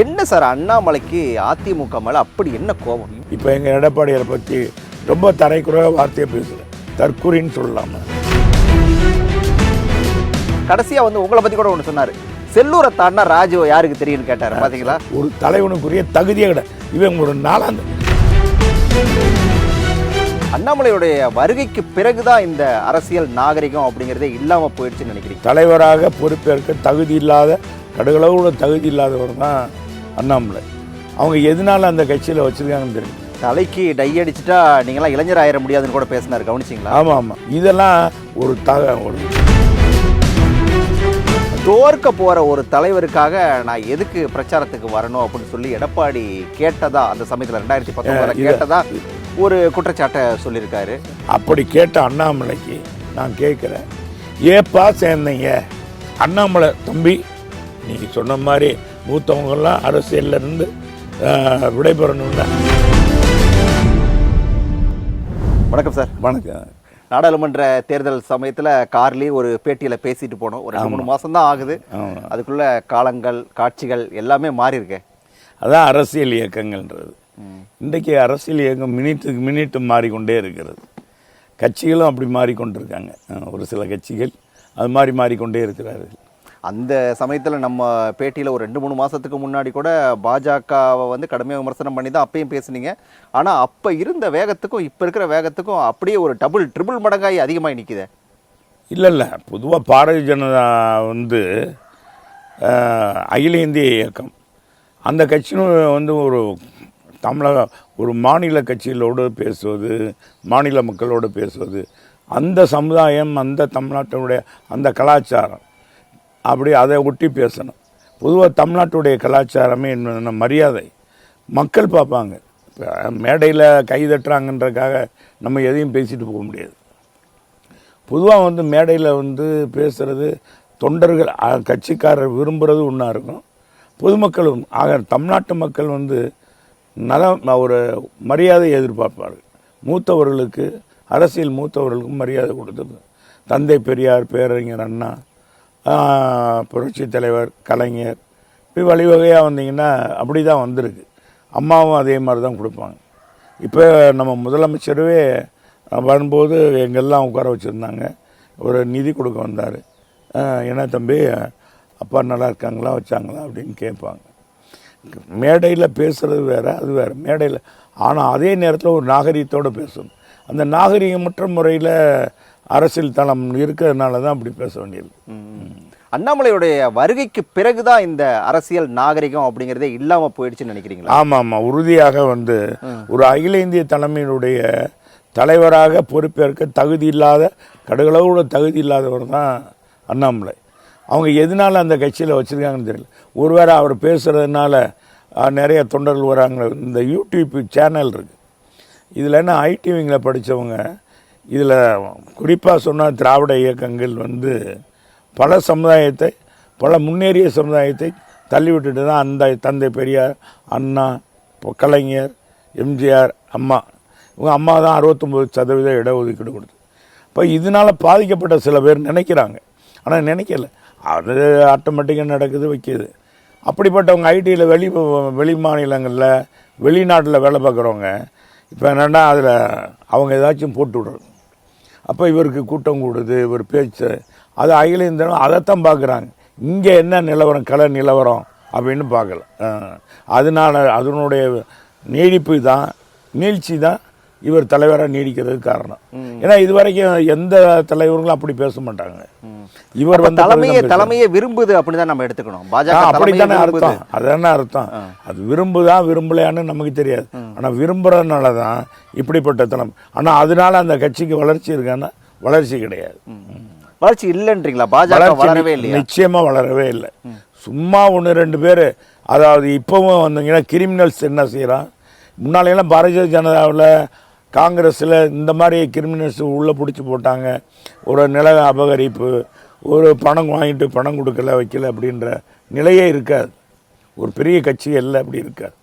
என்ன சார் அண்ணாமலைக்கு அதிமுக மேலே அப்படி என்ன கோபம்? இப்போ எங்கள் எடப்பாடியை பற்றி ரொம்ப தரைக்குறைய வார்த்தையை பேசுகிறேன், தற்கூரின்னு சொல்லலாமா. கடைசியாக வந்து உங்களை பற்றி கூட ஒன்று சொன்னார், செல்லூரை தாண்டா ராஜு யாருக்கு தெரியும்னு கேட்டார். பார்த்தீங்களா? ஒரு தலைவனுக்குரிய தகுதியே கிடையாது. இவன் ஒரு நாளாந்து அண்ணாமலையுடைய வருகைக்கு பிறகுதான் இந்த அரசியல் நாகரிகம் அப்படிங்கிறதே இல்லாமல் போயிடுச்சுன்னு நினைக்கிறீங்க? தலைவராக பொறுப்பேற்க தகுதி இல்லாத, கடுகளவோட தகுதி இல்லாதவர் தான் அண்ணாமலை. அவங்க எதனால அந்த கட்சியில் வச்சுருக்காங்கன்னு தெரியும். தலைக்கு டை அடிச்சுட்டா நீங்களாம் இளைஞர் ஆயிட முடியாதுன்னு கூட பேசினார், கவனிச்சிங்களா? ஆமாம் ஆமாம், இதெல்லாம் ஒரு ஒரு தோற்க போகிற ஒரு தலைவருக்காக நான் எதுக்கு பிரச்சாரத்துக்கு வரணும் அப்படின்னு சொல்லி எடப்பாடி கேட்டதா அந்த சமயத்தில் 2019 கேட்டதா ஒரு குற்றச்சாட்டை சொல்லியிருக்காரு. அப்படி கேட்ட அண்ணாமலைக்கு நான் கேட்குறேன், ஏப்பா சேர்ந்தீங்க? அண்ணாமலை தம்பி, நீங்கள் சொன்ன மாதிரி மூத்தவங்கெல்லாம் அரசியலிருந்து விடைபெறணும்ல. வணக்கம் சார். வணக்கம். நாடாளுமன்ற தேர்தல் சமயத்தில் கார்லேயே ஒரு பேட்டியில் பேசிட்டு போனோம். ஒரு 2-3 மாதம் தான் ஆகுது. அதுக்குள்ள காலங்கள், காட்சிகள் எல்லாமே மாறி இருக்கு. அதான் அரசியல் இயக்கங்கள்ன்றது. இன்றைக்கி அரசியல் இயக்கம் மினிட்டுக்கு மினிட்டு மாறிக்கொண்டே இருக்கிறது. கட்சிகளும் அப்படி மாறிக்கொண்டிருக்காங்க. ஒரு சில கட்சிகள் அது மாதிரி மாறிக்கொண்டே இருக்கிறார்கள். அந்த சமயத்தில் நம்ம பேட்டியில் ஒரு 2-3 மாதத்துக்கு முன்னாடி கூட பாஜகவை வந்து கடுமையாக விமர்சனம் பண்ணி தான் அப்பயும் பேசுனீங்க. ஆனால் அப்போ இருந்த வேகத்துக்கும் இப்போ இருக்கிற வேகத்துக்கும் அப்படியே ஒரு ட்ரிபிள் மடங்காகி அதிகமாக நிற்குது. இல்லை, பொதுவாக பாரதிய ஜனதா வந்து அகில இந்திய இயக்கம், அந்த கட்சியும் வந்து ஒரு தமிழக ஒரு மாநில கட்சிகளோடு பேசுவது, மாநில மக்களோடு பேசுவது, அந்த சமுதாயம், அந்த தமிழ்நாட்டினுடைய அந்த கலாச்சாரம், அப்படி அதை ஒட்டி பேசணும். பொதுவாக தமிழ்நாட்டுடைய கலாச்சாரமே என்ன மரியாதை மக்கள் பார்ப்பாங்க. மேடையில் கைதட்டுறாங்கன்றக்காக நம்ம எதையும் பேசிட்டு போக முடியாது. பொதுவாக வந்து மேடையில் வந்து பேசுகிறது தொண்டர்கள், கட்சிக்காரர் விரும்புகிறது ஒன்றா இருக்கும். பொதுமக்களும் ஆக தமிழ்நாட்டு மக்கள் வந்து ஒரு மரியாதை எதிர்பார்ப்பார்கள். மூத்தவர்களுக்கு, அரசியல் மூத்தவர்களுக்கும் மரியாதை கொடுத்தது. தந்தை பெரியார், பேரறிஞர் அண்ணா, புரட்சி தலைவர் கலைஞர், இப்படி வழிவகையாக வந்தீங்கன்னா அப்படி தான் வந்திருக்கு. அம்மாவும் அதே மாதிரி தான் கொடுப்பாங்க. இப்போ நம்ம முதலமைச்சரவே வரும்போது எங்கெல்லாம் உட்கார வச்சுருந்தாங்க, ஒரு நிதி கொடுக்க வந்தார். என்ன தம்பி, அப்பா நல்லா இருக்காங்களா, வச்சாங்களா அப்படின்னு கேட்பாங்க. மேடையில் பேசுகிறது வேறு, அது வேறு மேடையில். ஆனால் அதே நேரத்தில் ஒரு நாகரிகத்தோடு பேசணும். அந்த நாகரிகமற்ற முறையில் அரசியல் தளம் இருக்கிறதுனால தான் அப்படி பேச வேண்டியது. அண்ணாமலையுடைய வருகைக்கு பிறகுதான் இந்த அரசியல் நாகரிகம் அப்படிங்கிறதே இல்லாமல் போயிடுச்சுன்னு நினைக்கிறீங்களா? ஆமாம், உறுதியாக வந்து ஒரு அகில இந்திய தலைமையினுடைய தலைவராக பொறுப்பேற்க தகுதி இல்லாத, கடுகளவோட தகுதி இல்லாதவர் தான் அண்ணாமலை. அவங்க எதனால அந்த கட்சியில் வச்சுருக்காங்கன்னு தெரியல. ஒருவேளை அவர் பேசுகிறதுனால நிறைய தொண்டர்கள் வராங்க. இந்த யூடியூப் சேனல் இருக்குது, இதில் என்ன ஐடிவிங்கில் படித்தவங்க, இதில் குறிப்பாக சொன்னால் திராவிட இயக்கங்கள் வந்து பல சமுதாயத்தை, பல முன்னேறிய சமுதாயத்தை தள்ளிவிட்டுட்டு தான் அந்த தந்தை பெரியார், அண்ணா, கலைஞர், எம்ஜிஆர், அம்மா, இவங்க அம்மா தான் 69% இடஒதுக்கீடு கொடுத்து. இப்போ இதனால் பாதிக்கப்பட்ட சில பேர் நினைக்கிறாங்க, ஆனால் நினைக்கல. அது ஆட்டோமேட்டிக்காக நடக்குது, வைக்கிது. அப்படிப்பட்டவங்க ஐடியில் வெளி மாநிலங்களில், வெளிநாட்டில் வேலை பார்க்குறவங்க இப்போ என்னென்னா அதில் அவங்க ஏதாச்சும் போட்டு விடுறது. அப்போ இவருக்கு கூட்டம் கூடுது, இவர் பேச்சு, அது அகில இந்திய அதைத்தான் பார்க்குறாங்க. இங்கே என்ன நிலவரம், கலை நிலவரம் அப்படின்னு பார்க்கல. அதனால் அதனுடைய நீடிப்பு தான், நீழ்ச்சி தான் இவர் தலைவராக நீடிக்கிறதுக்கு காரணம். ஏன்னா இது வரைக்கும் எந்த தலைவர்களும் அப்படி பேச மாட்டாங்க. இவர் வந்து தலைமையை விரும்புது அப்படிதான் நம்ம எடுத்துக்கணும். பாஜக அப்படித்தானே அர்த்தம். அது என்ன அர்த்தம்? அது விரும்புதா விரும்பலையான்னு நமக்கு தெரியாது. ஆனால் விரும்புறதுனால தான் இப்படிப்பட்ட தலைமை. ஆனால் அதனால அந்த கட்சிக்கு வளர்ச்சி இருக்கான்னா வளர்ச்சி கிடையாது. வளர்ச்சி இல்லைன்றீங்களா? பாஜக வளரவே இல்லை, நிச்சயமாக வளரவே இல்லை. சும்மா 1-2 பேர், அதாவது இப்போவும் வந்தீங்கன்னா கிரிமினல்ஸ் என்ன செய்கிறான். முன்னாலையெல்லாம் பாரதிய ஜனதாவில், காங்கிரஸில் இந்த மாதிரி கிரிமினல்ஸ் உள்ளே பிடிச்சி போட்டாங்க. ஒரு நில அபகரிப்பு, ஒரு பணம் வாங்கிட்டு பணம் கொடுக்கல, வைக்கல அப்படின்ற நிலையே இருக்காது. ஒரு பெரிய கட்சி எல்லாம் அப்படி இருக்காது.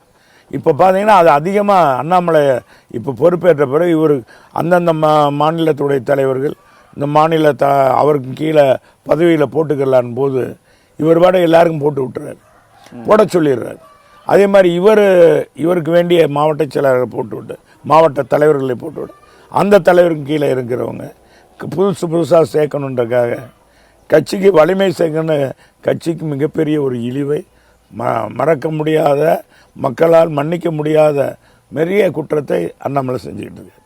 இப்போ பார்த்தீங்கன்னா அது அதிகமாக அண்ணாமலை இப்போ பொறுப்பேற்ற பிறகு இவர் அந்தந்த மாநிலத்துடைய தலைவர்கள் இந்த மாநில அவருக்கு கீழே பதவியில் போட்டுக்கலான் போது இவர் பாட எல்லாருக்கும் போட்டு விட்டுறாரு, போட சொல்லிடுறாரு. அதே மாதிரி இவருக்கு வேண்டிய மாவட்ட செயலாளரை போட்டுவிட்டு மாவட்ட தலைவர்களை போட்டுவிட்டு அந்த தலைவருக்கு கீழே இருக்கிறவங்க புதுசாக சேர்க்கணுன்றக்காக கட்சிக்கு வலிமை சேர்க்கணும். கட்சிக்கு மிகப்பெரிய ஒரு இழிவை மறக்க முடியாத, மக்களால் மன்னிக்க முடியாத பெரிய குற்றத்தை அண்ணாமலை செஞ்சுக்கிட்டு இருக்கு.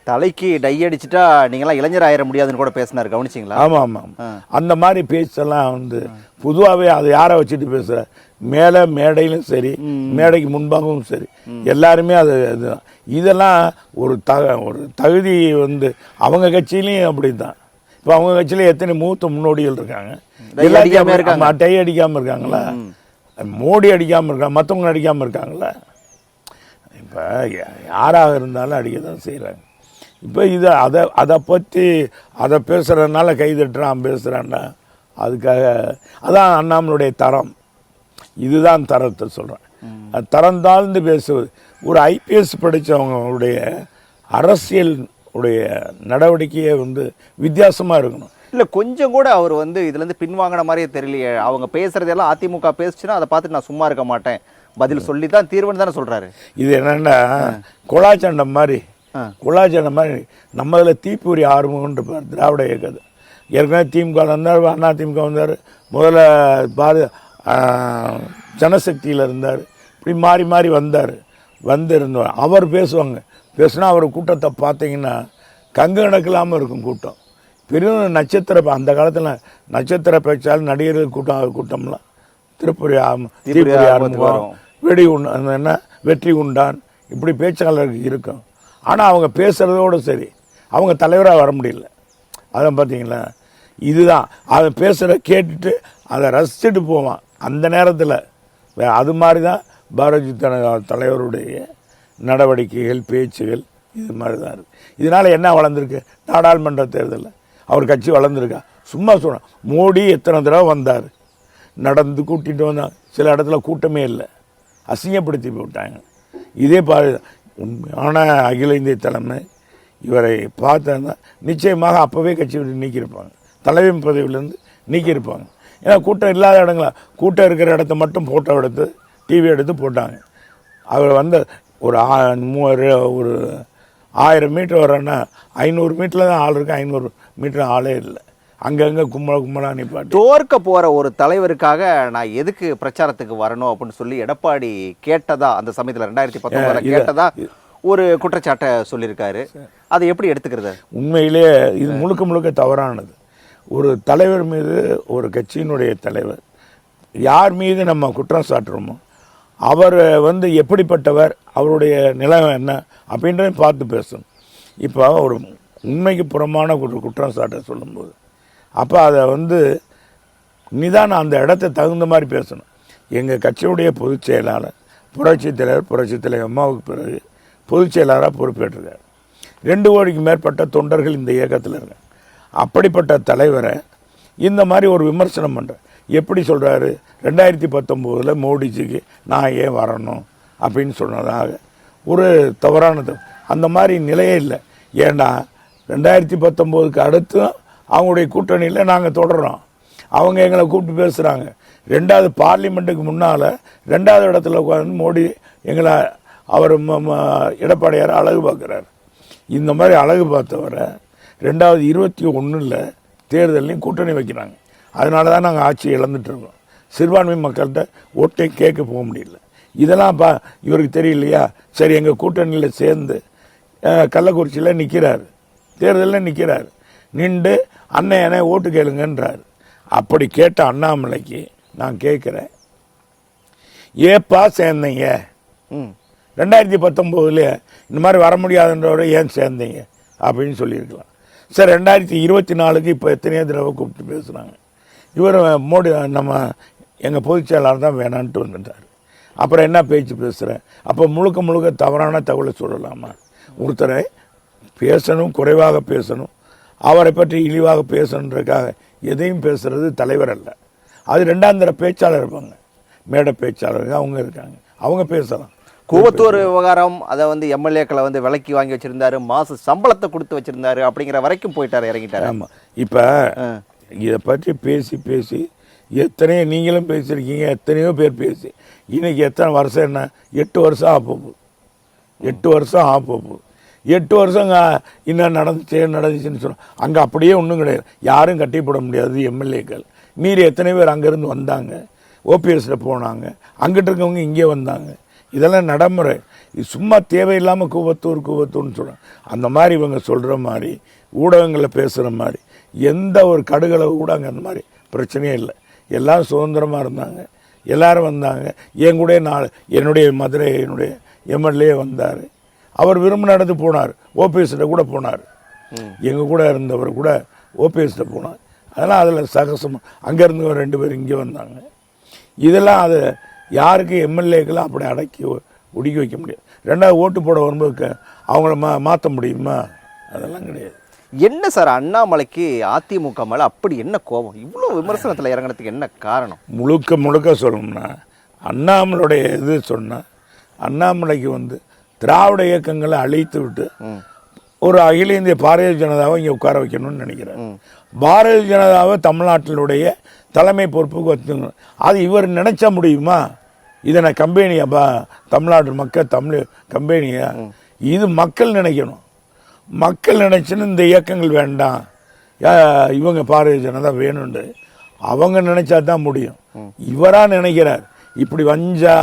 தலைக்கு டை அடிச்சுட்டா நீங்களாம் இளைஞர் ஆயிட முடியாதுன்னு கூட பேசினார், கவனிச்சிங்களா? ஆமாம் ஆமாம். அந்த மாதிரி பேச்செல்லாம் வந்து பொதுவாகவே அதை யாரை வச்சுட்டு பேசுகிற, மேலே மேடையிலும் சரி மேடைக்கு முன்பாகவும் சரி எல்லாருமே அது இதுதான். இதெல்லாம் ஒரு தகுதி வந்து அவங்க கட்சியிலையும் அப்படி தான். இப்போ அவங்க கட்சியில் எத்தனை மூத்த முன்னோடிகள் இருக்காங்க, எல்லாத்தையும் டை அடிக்காமல் இருக்காங்களா? மோடி அடிக்காமல் இருக்காங்க, மற்றவங்க அடிக்காமல் இருக்காங்களா? இப்போ யாராக இருந்தாலும் அடிக்க தான் செய்கிறாங்க. இப்போ இதை அதை பற்றி அதை பேசுகிறதுனால கைதட்டுறான் பேசுகிறான்னா அதுக்காக அதான் அண்ணாமலுடைய தரம். இதுதான் தரத்தை சொல்கிறேன். அது தரம் தாழ்ந்து பேசுவது. ஒரு ஐபிஎஸ் படித்தவங்களுடைய அரசியல் உடைய நடவடிக்கையே வந்து வித்தியாசமாக இருக்கணும். இல்லை கொஞ்சம் கூட அவர் வந்து இதுலேருந்து பின்வாங்கின மாதிரியே தெரியலையே. அவங்க பேசுகிறதெல்லாம் அதிமுக பேசுச்சுன்னா அதை பார்த்துட்டு நான் சும்மா இருக்க மாட்டேன், பதில் சொல்லி தான் தீர்வுன்னு தானே சொல்கிறாரு. இது என்னென்னா கொலாச்சண்டை மாதிரி நம்ம இதில் தீப்பூரி ஆர்வம்ன்ற திராவிட இயக்கது. ஏற்கனவே திமுக வந்தார், அண்ணா திமுக வந்தார், முதல்ல ஜனசக்தியில் இருந்தார், இப்படி மாறி மாறி வந்திருந்தோம். அவர் பேசுனா அவர் கூட்டத்தை பார்த்தீங்கன்னா கங்கு கணக்கில்லாமல் இருக்கும் கூட்டம். பெரும் நட்சத்திர அந்த காலத்தில் நட்சத்திர பேச்சாளர் நடிகர்கள் கூட்டம்லாம் தீப்பூரி ஆரம்பம் என்ன வெற்றி உண்டான் இப்படி பேச்சாளர்கள் இருக்கும். ஆனால் அவங்க பேசுகிறதோடு சரி அவங்க தலைவராக வர முடியல. அதான் பார்த்தீங்களா? இதுதான் அதை பேசுகிற கேட்டுட்டு அதை ரசிச்சுட்டு போவான் அந்த நேரத்தில். அது மாதிரி தான் பாரதிய ஜனதா தலைவருடைய நடவடிக்கைகள் பேச்சுகள் இது மாதிரி தான் இருக்குது. இதனால் என்ன வளர்ந்துருக்கு? நாடாளுமன்ற தேர்தலில் அவர் கட்சி வளர்ந்துருக்கா? சும்மா சொன்னான். மோடி எத்தனை தடவை வந்தார், நடந்து கூட்டிகிட்டு வந்தாங்க. சில இடத்துல கூட்டமே இல்லை, அசிங்கப்படுத்தி போட்டாங்க. இதே உண்மையான அகில இந்திய தலைமை இவரை பார்த்தா நிச்சயமாக அப்போவே கட்சி விட்டு நீக்கியிருப்பாங்க, தலைமை பதவியிலேருந்து நீக்கியிருப்பாங்க. ஏன்னா கூட்டம் இல்லாத இடங்களா, கூட்டம் இருக்கிற இடத்த மட்டும் ஃபோட்டோ எடுத்து டிவி எடுத்து போட்டாங்க. அவர் வந்து ஒரு 1000 மீட்டர் வரேன்னா 500 மீட்டரில் தான் ஆள் இருக்கு, 500 மீட்டர் ஆளே இல்லை. அங்கங்கே கும்பலாக நிப்பாட்டி தோற்க போகிற ஒரு தலைவருக்காக நான் எதுக்கு பிரச்சாரத்துக்கு வரணும் அப்படின்னு சொல்லி எடப்பாடி கேட்டதா அந்த சமயத்தில் 2019 கேட்டதா ஒரு குற்றச்சாட்டை சொல்லியிருக்காரு. அதை எப்படி எடுத்துக்கிறது? உண்மையிலே இது முழுக்க தவறானது. ஒரு தலைவர் மீது, ஒரு கட்சியினுடைய தலைவர் யார் மீது நம்ம குற்றம் சாட்டுறோமோ அவர் வந்து எப்படிப்பட்டவர், அவருடைய நிலைமை என்ன அப்படின்றதையும் பார்த்து பேசணும். இப்போ ஒரு உண்மைக்கு புறமான குற்றம் சாட்ட சொல்லும்போது அப்போ அதை வந்து நிதானம் அந்த இடத்த தகுந்த மாதிரி பேசணும். எங்கள் கட்சியுடைய பொதுச் செயலாளர் புரட்சித் தலைவர் அம்மாவுக்கு பிறகு பொதுச் செயலாளராக பொறுப்பேற்றிருக்கார். 2 கோடிக்கு மேற்பட்ட தொண்டர்கள் இந்த இயக்கத்தில் இருக்காங்க. அப்படிப்பட்ட தலைவரை இந்த மாதிரி ஒரு விமர்சனம் பண்ணுறார். எப்படி சொல்கிறாரு? 2019 மோடிஜிக்கு நான் ஏன் வரணும் அப்படின்னு சொன்னதாக ஒரு தவறானது. அந்த மாதிரி நிலையே இல்லை. ஏன்னா 2019க்கு அடுத்து அவங்களுடைய கூட்டணியில் நாங்கள் தொடர்றோம். அவங்க எங்களை கூப்பிட்டு பேசுகிறாங்க. 2வது பார்லிமெண்ட்டுக்கு முன்னால் 2வது இடத்துல உட்காந்து மோடி எங்களை அவர் எடப்பாடியார் அழகு பார்க்குறாரு. இந்த மாதிரி அழகு பார்த்தவரை 2021 தேர்தலையும் கூட்டணி வைக்கிறாங்க. அதனால தான் நாங்கள் ஆட்சி இழந்துட்டுருக்கோம். சிறுபான்மை மக்கள்கிட்ட ஓட்டை கேட்க போக முடியல. இதெல்லாம் இவருக்கு தெரியலையா? சரி, எங்கள் கூட்டணியில் சேர்ந்து கள்ளக்குறிச்சியில் நிற்கிறாரு, தேர்தலில் நிற்கிறாரு, நின்று அண்ணனை ஓட்டு கேளுங்கன்றார். அப்படி கேட்ட அண்ணாமலைக்கு நான் கேட்குறேன், ஏப்பா சேர்ந்தீங்க? 2019 இந்த மாதிரி வர முடியாதுன்றவரை ஏன் சேர்ந்தீங்க அப்படின்னு சொல்லியிருக்கலாம். சார் 2024க்கு இப்போ எத்தனையோ தடவை கூப்பிட்டு பேசுகிறாங்க. இவர் மோடி நம்ம எங்கள் பொதுச் செயலாளர் தான் வேணான்ட்டு வந்துட்டார். அப்புறம் என்ன பேச்சு பேசுகிறேன்? அப்போ முழுக்க தவறான தகவலை சொல்லலாமா? ஒருத்தரை பேசணும், குறைவாக பேசணும், அவரை பற்றி இழிவாக பேசணுன்றதுக்காக எதையும் பேசுகிறது தலைவர் அல்ல. அது 2ஆம் தர பேச்சாளர் இருப்பாங்க, மேடை பேச்சாளர்கள் அவங்க இருக்காங்க, அவங்க பேசலாம். கூவத்தூர் விவகாரம், அதை வந்து எம்எல்ஏக்களை வந்து விலைக்கு வாங்கி வச்சுருந்தாரு, மாத சம்பளத்தை கொடுத்து வச்சுருந்தாரு அப்படிங்கிற வரைக்கும் போயிட்டார், இறங்கிட்டார். ஆமாம். இப்போ இதை பற்றி பேசி எத்தனையோ நீங்களும் பேசியிருக்கீங்க, எத்தனையோ பேர் பேசி இன்னைக்கு எத்தனை வருஷம் என்ன 8 வருஷம் ஆப்போம். 8 வருஷம் ஆப்போம். 8 வருஷம் இன்னும் நடந்துச்சுன்னு சொன்னோம். அங்கே அப்படியே ஒன்றும் கிடையாது. யாரும் கட்டி போட முடியாது. எம்எல்ஏக்கள் மீறி எத்தனை பேர் அங்கேருந்து வந்தாங்க, ஓபிஎஸில் போனாங்க, அங்கிட்டு இருக்கவங்க இங்கே வந்தாங்க. இதெல்லாம் நடைமுறை. இது சும்மா தேவையில்லாமல் கூவத்தூர்னு சொல்கிறோம். அந்த மாதிரி இவங்க சொல்கிற மாதிரி ஊடகங்களில் பேசுகிற மாதிரி எந்த ஒரு கடுகளவு கூட அங்கே அந்த மாதிரி பிரச்சனையே இல்லை. எல்லோரும் சுதந்திரமாக இருந்தாங்க, எல்லோரும் வந்தாங்க. என் கூட என்னுடைய மதுரை என்னுடைய எம்எல்ஏ வந்தார். அவர் விரும்பின இடத்துக்கு போனார், ஓபிஎஸ்சில் கூட போனார். எங்கள் கூட இருந்தவர் கூட ஓபிஎஸ்சில் போனார். அதெல்லாம் அதில் சகசம் அங்கேருந்து 2 பேர் இங்கே வந்தாங்க. இதெல்லாம் அது யாருக்கு எம்எல்ஏக்கெல்லாம் அப்படி அடக்கி ஒடுக்கி வைக்க முடியாது. 2வது ஓட்டு போட வரும்போது அவங்கள மாற்ற முடியுமா? அதெல்லாம் கிடையாது. என்ன சார் அண்ணாமலைக்கு அதிமுக மேலே அப்படி என்ன கோபம்? இவ்வளோ விமர்சனத்தில் இறங்கினதுக்கு என்ன காரணம்? முழுக்க சொல்லணும்னா அண்ணாமலையுடைய இது சொன்னால், அண்ணாமலைக்கு திராவிட இயக்கங்களை அழித்து விட்டு ஒரு அகில இந்திய பாரதிய ஜனதாவை இங்கே உட்கார வைக்கணும்னு நினைக்கிறேன். பாரதிய ஜனதாவை தமிழ்நாட்டினுடைய தலைமை பொறுப்புக்கு வச்சுக்கணும். அது இவர் நினைச்ச முடியுமா? இதை நான் கம்பெனியாப்பா, தமிழ்நாட்டு மக்கள் தமிழ் கம்பெனியா? இது மக்கள் நினைக்கணும். மக்கள் நினைச்சுன்னு இந்த இயக்கங்கள் வேண்டாம், இவங்க பாரதிய ஜனதா வேணுண்டு அவங்க நினைச்சா தான் முடியும். இவரா நினைக்கிறார். இப்படி வஞ்சா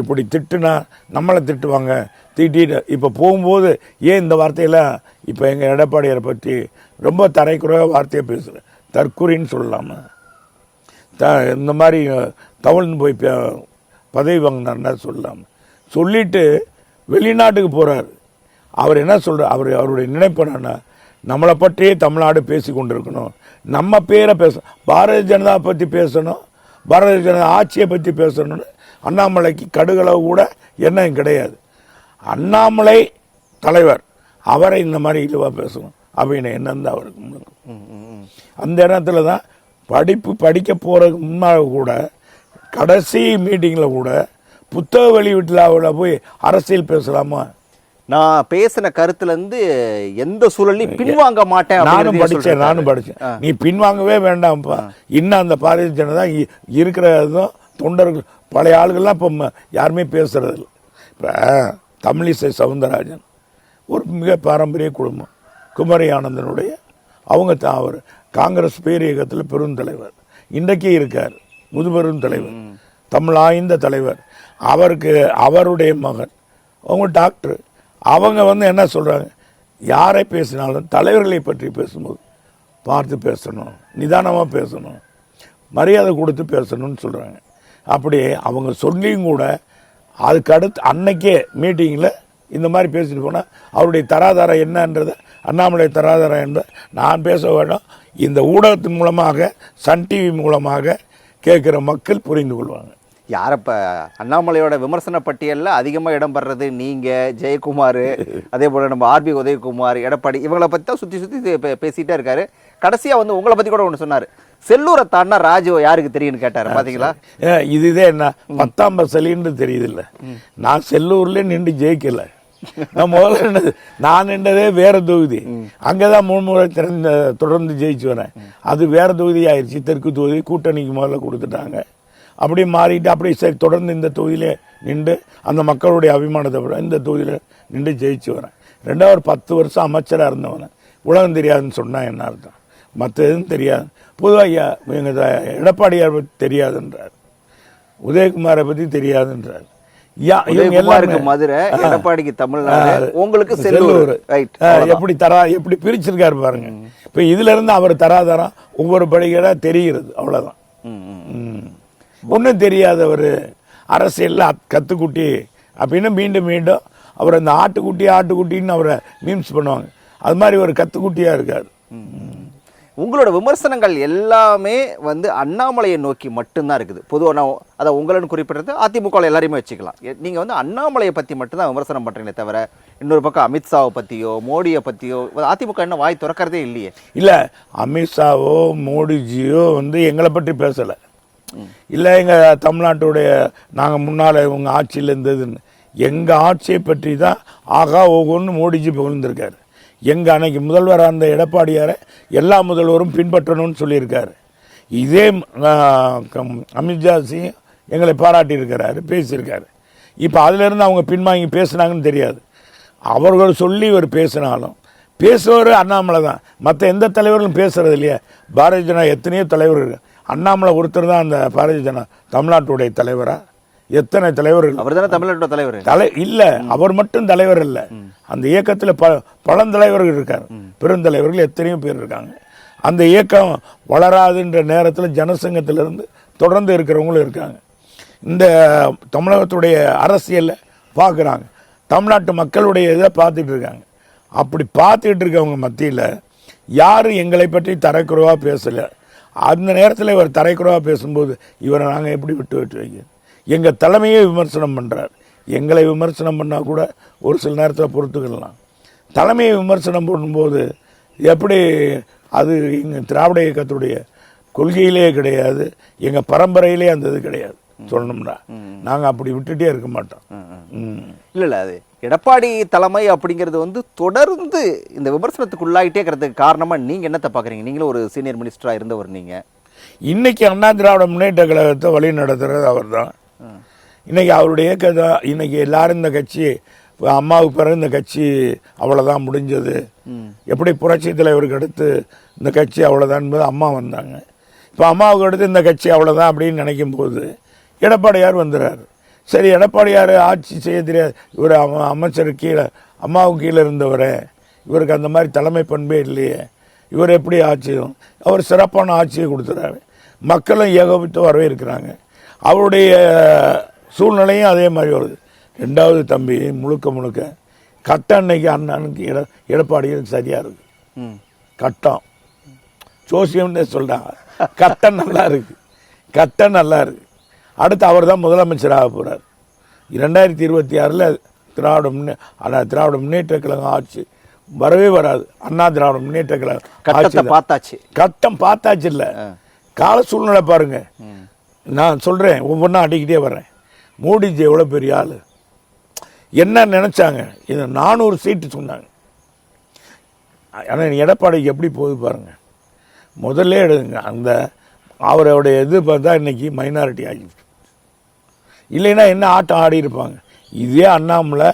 இப்படி திட்டுனா நம்மளை திட்டுவாங்க, திட்டிட்டு இப்போ போகும்போது ஏன் இந்த வார்த்தையெல்லாம் இப்போ எங்கள் எடப்பாடியாரை பற்றி ரொம்ப தரைக்குறையாக வார்த்தையை பேசுகிறேன். தற்கொலைன்னு சொல்லலாமா? இந்த மாதிரி தவழ்ந்து போய் பதவி வாங்கினார்னா சொல்லலாமா? சொல்லிட்டு வெளிநாட்டுக்கு போகிறார். அவர் என்ன சொல்கிறார்? அவருடைய நினைப்பு என்னன்னா, நம்மளை பற்றியே தமிழ்நாடு பேசி கொண்டிருக்கணும், நம்ம பேரை பேசணும், பாரதிய ஜனதா பற்றி பேசணும், பாரதிய ஜனதா ஆட்சியை பற்றி பேசணும்னு அண்ணாமலைக்கு கடுகளவு கூட எண்ணம் கிடையாது. அண்ணாமலை தலைவர், அவரை இந்த மாதிரி இழிவாக பேசணும் அப்படின்னு எண்ணம் தான் அவருக்கு முழுக்கும். அந்த எண்ணத்தில் தான் படிக்க போகிறதுக்கு முன்னாக கூட கடைசி மீட்டிங்கில் கூட புத்தக வெளியீட்டில் போய் அரசியல் பேசலாமா? நான் பேசின கருத்துலேருந்து எந்த சூழலையும் பின்வாங்க மாட்டேன். நானும் படித்தேன். நீ பின்வாங்கவே வேண்டாம்ப்பா. இன்னும் அந்த பாரதிய ஜனதா இருக்கிறதும் தொண்டர்கள் பழைய ஆளுகள்லாம் இப்போ யாருமே பேசுறதில்லை. இப்போ தமிழிசை சவுந்தரராஜன் ஒரு மிக பாரம்பரிய குடும்பம், குமரி ஆனந்தனுடைய அவங்க அவர் காங்கிரஸ் பேரியக்கத்தில் பெருந்தலைவர், இன்றைக்கே இருக்கார், முதுபெரும் தலைவர், தமிழாய்ந்த தலைவர். அவருடைய மகன் அவங்க டாக்டர். அவங்க என்ன சொல்கிறாங்க? யாரை பேசினாலும் தலைவர்களை பற்றி பேசும்போது பார்த்து பேசணும், நிதானமாக பேசணும், மரியாதை கொடுத்து பேசணும்னு சொல்கிறாங்க. அப்படி அவங்க சொல்லியும் கூட அதுக்கு அடுத்து அன்னைக்கே மீட்டிங்கில் இந்த மாதிரி பேசிட்டு போனால் அவருடைய தராதாரம் என்னன்றதை, அண்ணாமலை தராதாரம் என்ற நான் பேச வேண்டாம், இந்த ஊடகத்தின் மூலமாக சன் டிவி மூலமாக கேட்குற மக்கள் புரிந்து கொள்வாங்க. யார் இப்போ அண்ணாமலையோட விமர்சன பட்டியலில் அதிகமாக இடம்பெறது நீங்கள், ஜெயக்குமார், அதே போல் நம்ம ஆர்பி உதயகுமார், எடப்பாடி, இவங்களை பற்றி தான் சுற்றி பேசிகிட்டே இருக்காரு. கடைசியாக உங்களை பற்றி கூட ஒன்று சொன்னார், செல்லூரை தாண்டா ராஜு யாருக்கு தெரியும்னு கேட்டார். பார்த்தீங்களா? இதுதே என்ன 10ஆம் பசலின்னு தெரியுது இல்லை. நான் செல்லூர்லேயே நின்று ஜெயிக்கலை. நான் முதல்ல நான் நின்றதே வேற தொகுதி, அங்கேதான் 3 முறை தொடர்ந்து ஜெயிச்சு வரேன். அது வேற தொகுதி ஆயிடுச்சு, தெற்கு தொகுதி கூட்டணிக்கு முதல்ல கொடுத்துட்டாங்க. அப்படியே மாறிட்டு அப்படியே சரி தொடர்ந்து இந்த தொகுதியிலே நின்று அந்த மக்களுடைய அபிமானத்தை விட இந்த தொகுதியில் நின்று ஜெயிச்சு வரேன். 2வது 10 வருஷம் அமைச்சராக இருந்தவனை உலகம் தெரியாதுன்னு சொன்னால் என்ன அர்த்தம்? மற்ற எதுவும் தெரியாது. பொதுவாக எங்கள் எடப்பாடியார் பற்றி தெரியாதுன்றார், உதயகுமாரை பற்றி தெரியாதுன்றார். மதுரை, எடப்பாடிக்கு தமிழ்நாடு, உங்களுக்கு செல்லூர். எப்படி பிரிச்சிருக்காரு பாருங்க. இப்ப இதுல இருந்து அவர் தராதரம் ஒவ்வொரு படிகளா தெரிகிறது, அவ்வளவுதான். ஒன்றும் தெரியாதவர் அரசியல்ல கத்துக்குட்டி அப்படின்னு மீண்டும் மீண்டும் அவர் அந்த ஆட்டுக்குட்டின்னு அவரை மீம்ஸ் பண்ணுவாங்க. அது மாதிரி ஒரு கத்துக்குட்டியா இருக்காரு. உங்களோட விமர்சனங்கள் எல்லாமே அண்ணாமலையை நோக்கி மட்டும்தான் இருக்குது. பொதுவாக நான் அதை உங்களன்னு குறிப்பிட்றது அதிமுகவில் எல்லாரையுமே வச்சுக்கலாம். நீங்கள் அண்ணாமலையை பற்றி மட்டும்தான் விமர்சனம் பண்ணுறீங்களே தவிர இன்னொரு பக்கம் அமித்ஷாவை பற்றியோ மோடியை பற்றியோ அதிமுக என்ன வாய் திறக்கிறதே இல்லையே. இல்லை, அமித்ஷாவோ மோடிஜியோ எங்களை பற்றி பேசலை. இல்லை, எங்கள் தமிழ்நாட்டுடைய நாங்கள் முன்னால் இவங்க ஆட்சியில் இருந்ததுன்னு எங்கள் ஆட்சியை பற்றி தான் ஆகா ஓகோன்னு மோடிஜி புகழ்ந்திருக்காரு. எங்கள் அன்னைக்கு முதல்வராக இருந்த எடப்பாடியாரை எல்லா முதல்வரும் பின்பற்றணும்னு சொல்லியிருக்காரு. இதே அமித்ஷாசியும் எங்களை பாராட்டியிருக்கிறாரு, பேசியிருக்காரு. இப்போ அதிலிருந்து அவங்க பின்வாங்கி பேசுனாங்கன்னு தெரியாது. அவர்கள் சொல்லி இவர் பேசினாலும் பேசுவார் அண்ணாமலை தான். மற்ற எந்த தலைவர்களும் பேசுறது இல்லையா? பாரதிய ஜனதா எத்தனையோ தலைவர்கள், அண்ணாமலை ஒருத்தர் தான் அந்த பாரதிய ஜனதா தமிழ்நாட்டுடைய தலைவரா? எத்தனை தலைவர்கள்? அவர் தானே தமிழ்நாட்டோட தலைவர். இல்லை, அவர் மட்டும் தலைவர் இல்லை, அந்த இயக்கத்தில் பழந்தலைவர்கள் இருக்கார், பெருந்தலைவர்கள் எத்தனையோ பேர் இருக்காங்க. அந்த இயக்கம் வளராதுன்ற நேரத்தில் ஜனசங்கத்திலிருந்து தொடர்ந்து இருக்கிறவங்களும் இருக்காங்க. இந்த தமிழகத்துடைய அரசியலை பார்க்குறாங்க, தமிழ்நாட்டு மக்களுடைய இதை பார்த்துட்டு இருக்காங்க. அப்படி பார்த்துட்டு இருக்கவங்க மத்தியில் யாரும் எங்களை பற்றி தரைக்குறைவாக பேசலை. அந்த நேரத்தில் இவர் தரைக்குறைவாக பேசும்போது இவரை நாங்கள் எப்படி விட்டு வைக்க? எங்கள் தலைமையே விமர்சனம் பண்ணுறார். எங்களை விமர்சனம் பண்ணால் கூட ஒரு சில நேரத்தில் பொறுத்துக்கலாம். தலைமையை விமர்சனம் பண்ணும்போது எப்படி? அது எங்கள் திராவிட இயக்கத்துடைய கொள்கையிலே கிடையாது, எங்கள் பரம்பரையிலே அந்த இது கிடையாது. சொல்லணும்னா நாங்கள் அப்படி விட்டுட்டே இருக்க மாட்டோம். இல்லை அது எடப்பாடி தலைமை அப்படிங்கிறது வந்து தொடர்ந்து இந்த விமர்சனத்துக்கு உள்ளாயிட்டே இருக்கிறதுக்கு காரணமாக நீங்கள் என்னத்தை பார்க்குறீங்க? நீங்களும் ஒரு சீனியர் மினிஸ்டராக இருந்தவர். நீங்கள் இன்னைக்கு அண்ணா திராவிட முன்னேற்ற கழகத்தை வழி நடத்துறது அவர் தான். இன்னைக்கு அவருடைய இயக்கத்தை இன்னைக்கு எல்லாரும் இந்த கட்சி அம்மாவுக்கு பிறகு இந்த கட்சி அவ்வளோதான் முடிஞ்சது, எப்படி புரட்சி தலைவருக்கு அடுத்து இந்த கட்சி அவ்வளோதான் என்பது அம்மா வந்தாங்க. இப்போ அம்மாவுக்கு அடுத்து இந்த கட்சி அவ்வளோதான் அப்படின்னு நினைக்கும் போது எடப்பாடியார் வந்துடுறாரு. சரி, எடப்பாடியார் ஆட்சி செய்ய தெரியாது, இவர் அமைச்சர் கீழே அம்மாவுக்கு கீழே இருந்தவரே, இவருக்கு அந்த மாதிரி தலைமை பண்பே இல்லையே, இவர் எப்படி ஆட்சியும்? அவர் சிறப்பான ஆட்சியை கொடுத்துறாரு, மக்களும் ஏகோபித்து வரவேற்கிறாங்க. அவருடைய சூழ்நிலையும் அதே மாதிரி வருது. ரெண்டாவது தம்பி முழுக்க கட்டம் அன்னைக்கு அண்ணனுக்கு எடப்பாடியில் சரியாக இருக்குது. கட்டம் சோசியம்னே சொல்கிறாங்க, கட்டம் நல்லா இருக்குது, கட்டம் நல்லா இருக்குது. அடுத்து அவர் தான் முதலமைச்சராக போகிறார். 2026 திராவிட முன்னேற்ற கழகம் ஆட்சி வரவே வராது. அண்ணா திராவிட முன்னேற்ற கழகம் பார்த்தாச்சு, கட்டம் பார்த்தாச்சு. இல்லை, கால சூழ்நிலை பாருங்க. நான் சொல்கிறேன், ஒவ்வொன்றா அடிக்கிட்டே வர்றேன். மோடிஜி எவ்வளோ பெரிய ஆள், என்ன நினச்சாங்க? இது 400 சீட்டு சொன்னாங்க. ஆனால் எடப்பாடிக்கு எப்படி போகுது பாருங்கள். முதல்ல எடுங்க, அந்த அவருடைய இது பார்த்தா இன்னைக்கு மைனாரிட்டி ஆகிடுச்சு. இல்லைன்னா என்ன ஆட்டம் ஆடி இருப்பாங்க. இதே அண்ணாமலை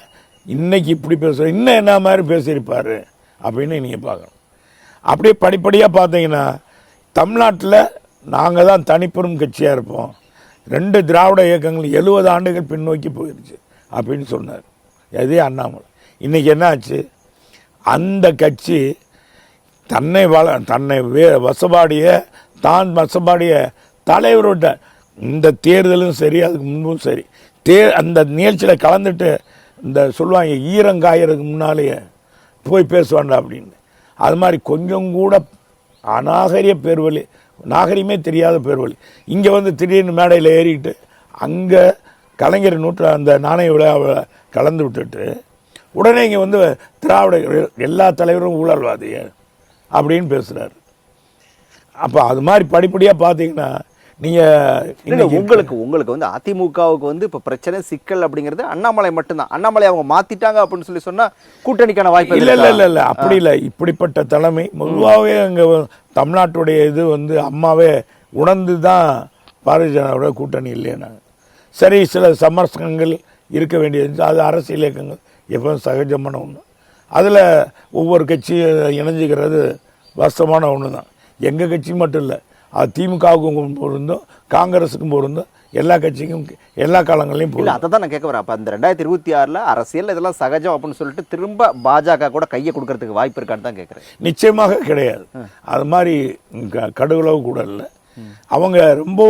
இன்னைக்கு இப்படி பேசுகிற, இன்னும் என்ன மாதிரி பேசியிருப்பார் அப்படின்னு நீங்கள் பார்க்கணும். அப்படியே படிப்படியாக பார்த்தீங்கன்னா தமிழ்நாட்டில் நாங்கள் தான் தனிப்பெரும் கட்சியாக இருப்போம், 2 திராவிட இயக்கங்கள் 70 ஆண்டுகள் பின்னோக்கி போயிடுச்சு அப்படின்னு சொன்னார். அதே அண்ணாமலை இன்றைக்கி என்ன ஆச்சு? அந்த கட்சி தன்னை வசப்பாடிய தலைவரோட இந்த தேர்தலும் சரி, அதுக்கு முன்பும் சரி, அந்த நிகழ்ச்சியில் கலந்துட்டு இந்த சொல்லுவாங்க ஈரங்காயறதுக்கு முன்னாலேயே போய் பேசுவாண்டா அப்படின்னு. அது மாதிரி கொஞ்சம் கூட அநாகரிய பேர்வழி, நாகரிகமே தெரியாத பேர்வழி இங்கே வந்து திடீர்னு மேடையில் ஏறிக்கிட்டு அங்கே கலைஞர் அந்த நாணய விழாவில் கலந்து விட்டுட்டு உடனே இங்கே வந்து திராவிட எல்லா தலைவரும் ஊழல்வாதிய அப்படின்னு பேசுகிறாரு. அப்போ அது மாதிரி படிப்படியாக பார்த்தீங்கன்னா நீங்கள் உங்களுக்கு வந்து அதிமுகவுக்கு வந்து இப்போ பிரச்சனை சிக்கல் அப்படிங்கிறது அண்ணாமலை மட்டும்தான். அண்ணாமலை அவங்க மாற்றிட்டாங்க அப்படின்னு சொன்னால் கூட்டணிக்கான வாய்ப்பு இல்லை. அப்படி இல்லை. இப்படிப்பட்ட தலைமை பொதுவாகவே அங்கே தமிழ்நாட்டுடைய இது வந்து அம்மாவே உணர்ந்து தான் பாரதிய ஜனதாவோட கூட்டணி இல்லையா. சரி, சில சமரசங்கள் இருக்க வேண்டியது, அது அரசியல் இயக்கங்கள் எப்பவும் சகஜமான ஒன்று. அதில் ஒவ்வொரு கட்சியும் இணைஞ்சிக்கிறது வாஸ்தவமான ஒன்று தான். எங்கள் கட்சி மட்டும் இல்லை, அது திமுகவுக்கும் பொருந்தும், காங்கிரஸுக்கும் பொருந்தும், எல்லா கட்சிக்கும் எல்லா காலங்களையும் போகல. அதை தான் நான் கேட்க வரேன். அப்போ அந்த 2026 அரசியல் இதெல்லாம் சகஜம் அப்படின்னு சொல்லிட்டு திரும்ப பாஜக கூட கையை கொடுக்கறதுக்கு வாய்ப்பு இருக்கான்னு தான் கேட்குறேன். நிச்சயமாக கிடையாது. அது மாதிரி கடுகளவு கூட இல்லை. அவங்க ரொம்ப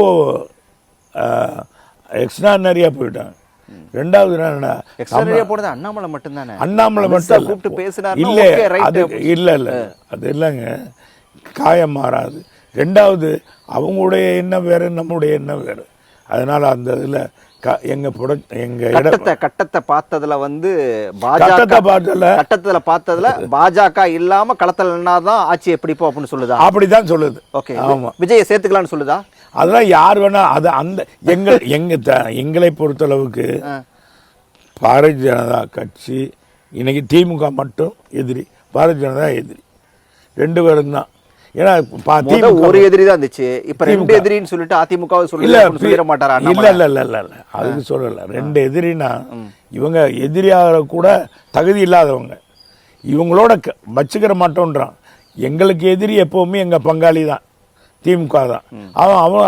எக்ஸ்ட்ரானரியாக போயிட்டாங்க. ரெண்டாவது அண்ணாமலை மட்டும்தானே, அண்ணாமலை மட்டும் கூப்பிட்டு பேசினார். இல்லை, அது இல்லை அது இல்லைங்க, காயம் மாறாது. ரெண்டாவது அவங்களுடைய எண்ணம் வேறு, நம்முடைய எண்ணம் வேறு. அதனால அந்த இதில் கட்டத்தை பார்த்ததுல வந்து கட்டத்துல பார்த்ததுல பாஜக இல்லாம களத்துல தான் ஆட்சி எப்படி போ அப்படின்னு சொல்லுதா? அப்படிதான் சொல்லுது. ஓகே, ஆமா, விஜயை சேர்த்துக்கலாம்னு சொல்லுதா? அதெல்லாம் யார் வேணா. அது அந்த எங்களை பொறுத்தளவுக்கு பாரதிய ஜனதா கட்சி இன்னைக்கு திமுக மட்டும் எதிரி, பாரதிய ஜனதா எதிரி, 2 பேரும் தான். ஏன்னா ஒரு எதிரி தான் இருந்துச்சு, இப்ப 2 எதிரின்னு சொல்லிட்டு அதிமுக சொல்லிட மாட்டாரா? இல்ல அதுக்கு சொல்லல. 2 எதிரினா இவங்க எதிரியாக கூட தகுதி இல்லாதவங்க, இவங்களோட வச்சுக்கிற மாட்டோன்றான். எங்களுக்கு எதிரி எப்பவுமே எங்க பங்காளி தான், திமுக தான்.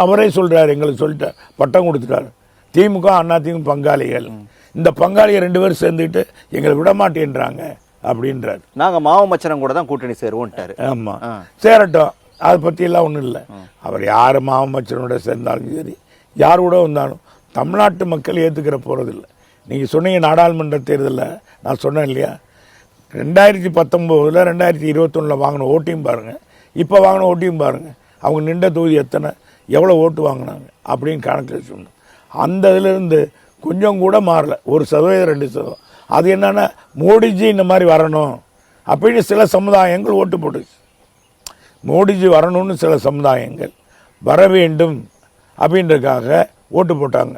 அவரே சொல்றாரு, எங்களுக்கு சொல்லிட்டு பட்டம் கொடுத்துட்டாரு, திமுக அதிமுக பங்காளிகள், இந்த பங்காளியை 2 பேரும் சேர்ந்துக்கிட்டு எங்களை விட மாட்டேன்றாங்க அப்படின்றாரு. நாங்க மாவு மச்சனம் கூட தான் கூட்டணி சேருவோம்ட்டாரு. ஆமா, சேரட்டும், அதை பத்தி எல்லாம் ஒன்றும் இல்லை. அவர் யார் மாவு மச்சனோட சேர்ந்தாலும் சரி, யார் கூட வந்தாலும் தமிழ்நாட்டு மக்கள் ஏற்றுக்கிற போறதில்லை. நீங்க சொன்னீங்க நாடாளுமன்ற தேர்தலில் நான் சொன்னேன் இல்லையா, 2019 2021 வாங்கின ஓட்டையும் பாருங்க, இப்போ வாங்கின ஓட்டையும் பாருங்க, அவங்க நின்ற தொகுதி எத்தனை, எவ்வளோ ஓட்டு வாங்கினாங்க அப்படின்னு கணக்கில் சொன்னோம். அந்த இதிலிருந்து கொஞ்சம் கூட மாறல, 1% 2%. அது என்னன்னா மோடிஜி இந்த மாதிரி வரணும் அப்படின்னு சில சமுதாயங்கள் ஓட்டு போட்டுச்சு. மோடிஜி வரணும்னு சில சமுதாயங்கள் வர வேண்டும் அப்படின்றதுக்காக ஓட்டு போட்டாங்க.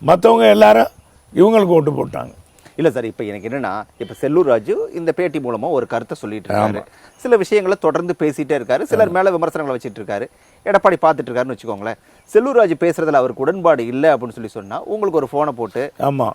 மற்றவங்க எல்லாரும் இவங்களுக்கு ஓட்டு போட்டாங்க. இல்ல சார், இப்ப எனக்கு என்னன்னா, இப்ப செல்லூர் ராஜு இந்த பேட்டி மூலமா ஒரு கருத்தை சொல்லிட்டு இருக்காரு, சில விஷயங்களை தொடர்ந்து பேசிட்டே இருக்காரு, சிலர் மேல விமர்சனங்களை வச்சிட்டு இருக்காரு, எடப்பாடி பார்த்துட்டு இருக்காருன்னு வச்சுக்கோங்களேன். செல்லூர் ராஜு பேசுறதுல அவருக்கு உடன்பாடு இல்லை அப்படின்னு சொன்னா உங்களுக்கு ஒரு போனை போட்டு ஆமா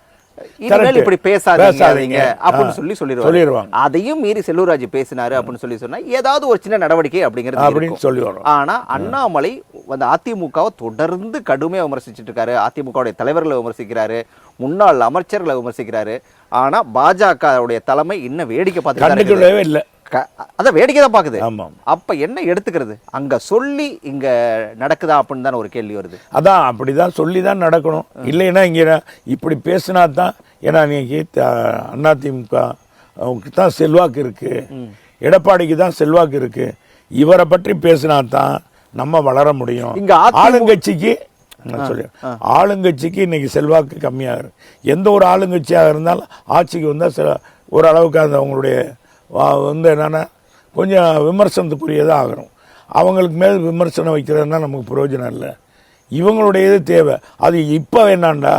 இனிமேல் இப்படி பேசாதீங்க அப்படின்னு சொல்லிடுவாங்க. அதையும் மீறி செல்லூர் ராஜு பேசினாரு அப்படின்னு சொன்னா ஏதாவது ஒரு சின்ன நடவடிக்கை அப்படிங்கிறது சொல்லி வரும். ஆனா அண்ணாமலை வந்து அதிமுகவை தொடர்ந்து கடுமையா விமர்சிச்சுட்டு இருக்காரு, அதிமுகவுடைய தலைவர்களை விமர்சிக்கிறாரு, முன்னாள் அமைச்சர்களை விமர்சிக்கிறாரு. ஆனா பாஜகவுடைய தலைமை இன்னும் வேடிக்கை பார்த்து இல்லை, அதான் வேடிக்கை தான் பாக்குது. அப்ப என்ன எடுத்துக்கிறது, அங்க சொல்லி இங்க நடக்குதா அப்படின்னு தான் ஒரு கேள்வி வருது. அதான் அப்படிதான் சொல்லி தான் நடக்கணும். இல்லைன்னா இங்க இப்படி பேசினா தான், ஏன்னா நீங்க அதிமுக தான் செல்வாக்கு இருக்கு, எடப்பாடிக்கு தான் செல்வாக்கு இருக்கு, இவரை பற்றி பேசினா தான் நம்ம வளர முடியும். இங்க ஆளுங்கட்சிக்கு ஆளுங்கட்சிக்கு இன்னைக்கு செல்வாக்கு கம்மியாகும். எந்த ஒரு ஆளுங்கட்சியாக இருந்தாலும் ஆட்சிக்கு வந்தால் சில ஓரளவுக்கு அந்த அவங்களுடைய வந்து என்னென்னா கொஞ்சம் விமர்சனத்துக்குரியதாக ஆகணும். அவங்களுக்கு மேல் விமர்சனம் வைக்கிறதுனா நமக்கு பிரயோஜனம் இல்லை. இவங்களுடைய இது தேவை. அது இப்போ என்னன்னா